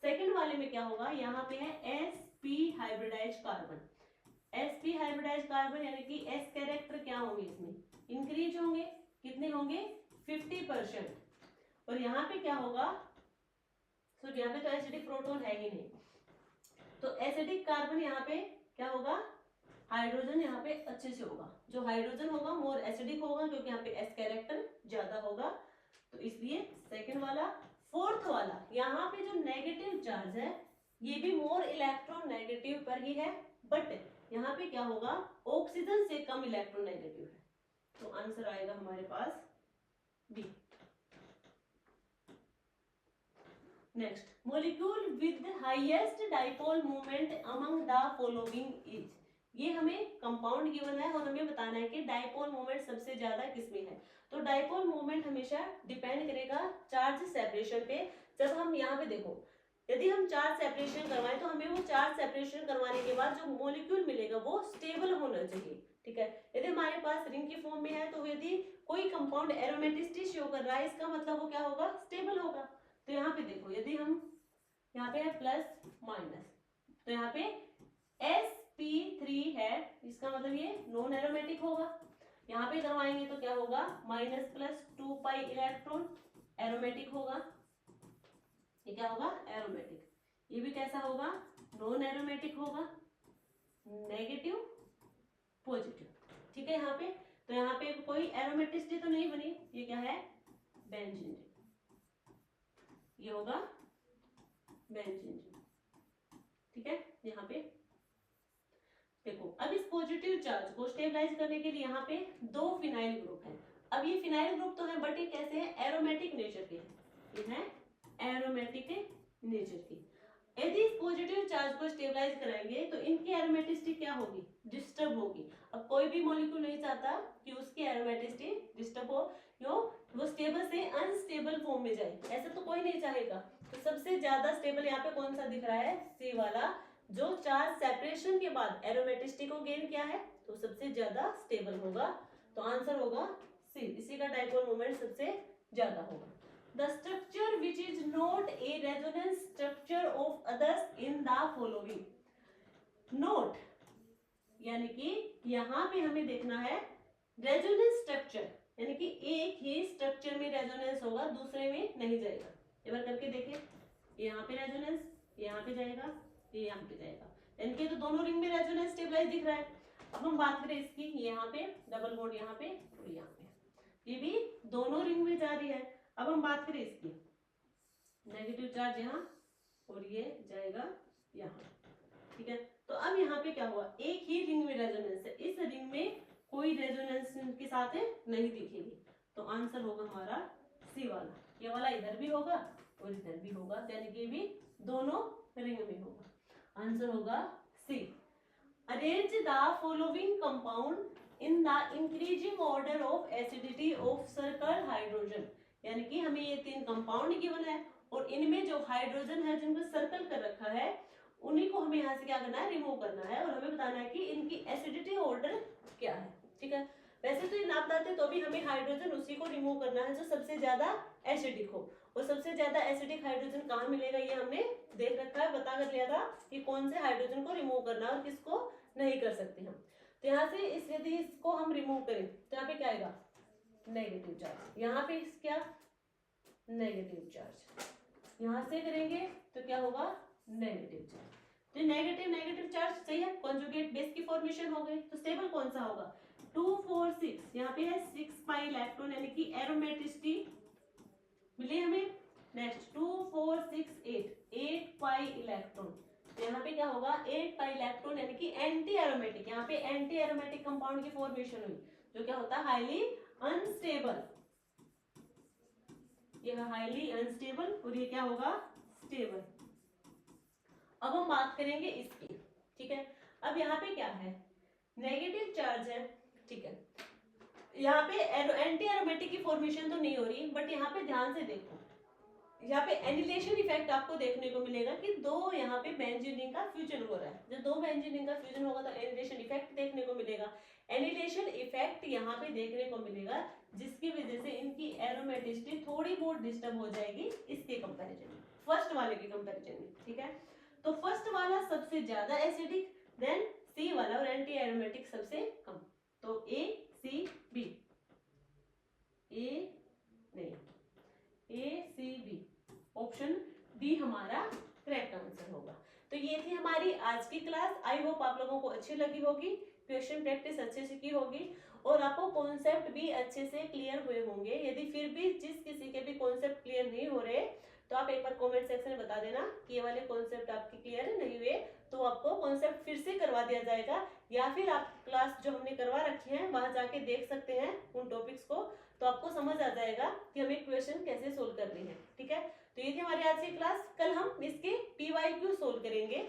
सेकंड वाले में क्या होगा, यहाँ पे है sp hybridize carbon. sp hybridize carbon यानी कि s कैरेक्टर क्या होंगे, इसमें इंक्रीज होंगे, कितने होंगे 50%। और यहाँ पे क्या होगा, तो यहाँ पे तो एसिडिक प्रोटॉन है ही नहीं, तो एसिडिक कार्बन यहाँ पे क्या होगा, हाइड्रोजन यहाँ पे अच्छे से होगा, जो हाइड्रोजन होगा मोर एसिडिक होगा क्योंकि यहाँ पे एस कैरेक्टर ज्यादा होगा, तो इसलिए सेकंड वाला। फोर्थ वाला, यहाँ पे जो नेगेटिव चार्ज है ये भी मोर इलेक्ट्रॉन नेगेटिव पर ही है, बट यहाँ पे क्या होगा, ऑक्सीजन से कम इलेक्ट्रॉन नेगेटिव है, तो आंसर आएगा हमारे पास B. Next, molecule with highest dipole moment among the following is, ये हमें कंपाउंड गिवन है और हमें बताना है कि डाइपोल मोमेंट सबसे ज्यादा किसमें है। तो डाइपोल मोमेंट हमेशा डिपेंड करेगा चार्ज सेपरेशन पे। जब हम यहाँ पे देखो, यदि हम चार्ज सेपरेशन करवाएं तो हमें वो चार्ज सेपरेशन करवाने के बाद जो मॉलिक्यूल मिलेगा वो स्टेबल होना चाहिए, ठीक है। यदि हमारे पास रिंग की फॉर्म में है तो यदि कोई कंपाउंड एरोमेटिसिटी शो कर रहा है, इसका मतलब वो क्या होगा, स्टेबल होगा। तो यहाँ पे देखो, यदि हम यहाँ पे है प्लस माइनस, तो यहाँ पे sp3 है, इसका मतलब ये नॉन एरोमेटिक होगा। यहाँ पे करवाएंगे तो क्या होगा, minus plus 2 pi electron aromatic होगा, ये क्या होगा, एरोमेटिक। ये भी कैसा होगा, नॉन एरोमेटिक होगा, नेगेटिव पॉजिटिव, ठीक है। यहाँ पे तो यहाँ पे कोई एरोमेटिसिटी तो नहीं बनी, ये क्या है, बेंजीन, ये होगा बेंजीन, ठीक है। यहाँ पे देखो, अब इस पॉजिटिव चार्ज को स्टेबलाइज करने के लिए यहाँ पे दो फिनाइल ग्रुप है। अब ये फिनाइल ग्रुप तो है बट ये कैसे है, एरोमेटिक नेचर के हैं, ये है एरोमेटिक नेचर की। यदि इस पॉजिटिव चार्ज को स्टेबलाइज कराएंगे तो इनकी एरोमेटिसिटी क्या होगी, डिस्टर्ब होगी। अब कोई भी मॉलिक्यूल नहीं चाहता कि उसकी एरोमेटिसिटी डिस्टर्ब हो, क्यों, वो स्टेबल से अनस्टेबल फॉर्म में जाए, ऐसा तो कोई नहीं चाहेगा। तो सबसे ज्यादा स्टेबल यहाँ पे कौन सा दिख रहा है, सी वाला, जो चार्ज सेपरेशन के बाद एरोमेटिसिटी को गेन किया है, तो सबसे ज्यादा स्टेबल होगा, तो आंसर होगा सी, इसी का डाइपोल मोमेंट सबसे ज्यादा होगा। The structure which is not a resonance structure of others in the following. Note, यानी कि यहाँ पे हमें देखना है रेजोनेंस स्ट्रक्चर, यानी कि एक ही स्ट्रक्चर में रेजोनेंस होगा, दूसरे में नहीं जाएगा। एक बार करके देखें, यहाँ पे रेजोनेंस, यहाँ पे जाएगा, ये यहाँ पे जाएगा, यानी कि तो दोनों रिंग में रेजोनेंस स्टेबलाइज दिख रहा है। अब हम बात करें इसकी, यहाँ पे डबल बॉन्ड, यहाँ पे और यहाँ पे, ये भी दोनों रिंग में जा रही है। अब हम बात करें इसकी, नेगेटिव चार्ज यहाँ और ये जाएगा यहाँ, ठीक है। तो अब यहाँ पे क्या हुआ, एक ही रिंग में रेजोनेंस है, इस रिंग में कोई रेजोनेंस के साथ नहीं दिखेगी, तो आंसर होगा हमारा सी वाला। ये वाला इधर भी होगा और इधर भी होगा, यानी कि भी दोनों रिंग में होगा, आंसर होगा C. Arrange the following compound in the increasing order of acidity of circle hydrogen, यानी कि हमें ये तीन कंपाउंड गिवन है और इनमें जो हाइड्रोजन है जिनको सर्कल कर रखा है, उन्हीं को हमें यहाँ से क्या करना है, रिमूव करना है, और हमें बताना है कि इनकी एसिडिटी ऑर्डर क्या है, ठीक है। वैसे तो ये ना बताते तो भी हमें हाइड्रोजन उसी को रिमूव करना है जो सबसे ज्यादा एसिडिक हो, और सबसे ज्यादा एसिडिक हाइड्रोजन कहाँ मिलेगा ये हमने देख रखा है, बता कर लिया था कि कौन से हाइड्रोजन को रिमूव करना है और किसको नहीं कर सकते हम। तो यहाँ से यदि इसको हम रिमूव करें तो यहाँ पे क्या आएगा, नेगेटिव चार्ज, यहाँ पे क्या, नेगेटिव चार्ज, यहाँ से करेंगे तो क्या होगा, नेगेटिव चार्ज। तो नेगेटिव चार्ज सही है, कॉन्जुगेट बेस की फॉर्मेशन हो गई, तो स्टेबल कौन सा होगा, 2 4 6, यहाँ पे है 6 पाई इलेक्ट्रॉन, यानी कि एरोमेटिसिटी मिली हमें। नेक्स्ट 2 4 6 8 पाई इलेक्ट्रॉन, तो यहाँ पे क्या होगा, 8 पाई इलेक्ट्रॉन, यानी कि एंटी एरोमेटिक, यहाँ पे एंटी एरोमेटिक कंपाउंड की फॉर्मेशन हुई, जो क्या होता है, हाईली अनस्टेबल, यह हाईली अनस्टेबल, और ये क्या होगा, स्टेबल। अब हम बात करेंगे इसकी, ठीक है। अब यहाँ पे क्या है, नेगेटिव चार्ज है, ठीक है। यहाँ पे एंटी एरोमेटिक की फॉर्मेशन तो नहीं हो रही, बट यहाँ पे ध्यान से देखो, यहाँ पे एनिलेशन इफेक्ट आपको देखने को मिलेगा कि दो यहाँ पे बेंजीन का फ्यूजन हो रहा है। जब दो बेंजीन का फ्यूजन होगा तो एनिलेशन इफेक्ट देखने को मिलेगा। एनिलेशन इफेक्ट यहाँ पे देखने को मिलेगा जिसकी वजह से इनकी एरोमेटिसिटी थोड़ी बहुत डिस्टर्ब हो जाएगी इसके कंपैरिजन में, फर्स्ट वाले के कंपैरिजन में, ठीक है। तो फर्स्ट वाला सबसे ज्यादा एसिडिक, देन सी वाला और एंटी एरोमेटिक सबसे कम। तो ए सी बी, ऑप्शन बी हमारा करेक्ट आंसर होगा। तो ये थी हमारी आज की क्लास। आई होप आप लोगों को अच्छी लगी होगी, क्वेश्चन प्रैक्टिस अच्छे से की होगी और आपको कॉन्सेप्ट भी अच्छे से क्लियर हुए होंगे। यदि फिर भी जिस किसी के भी कॉन्सेप्ट क्लियर नहीं हो रहे तो आप एक बार कमेंट सेक्शन में बता देना कि ये वाले कॉन्सेप्ट आपके क्लियर नहीं हुए, तो आपको कॉन्सेप्ट फिर से करवा दिया जाएगा, या फिर आप क्लास जो हमने करवा रखी है वहां जाके देख सकते हैं उन टॉपिक्स को, तो आपको समझ आ जाएगा कि हमें क्वेश्चन कैसे सोल्व करनी है, ठीक है। तो ये थी हमारी आज की क्लास। कल हम इसके PYQ सोल्व करेंगे।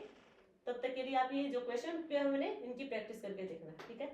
तब तक के लिए आप ये जो क्वेश्चन पे हमने इनकी प्रैक्टिस करके देखना, ठीक है।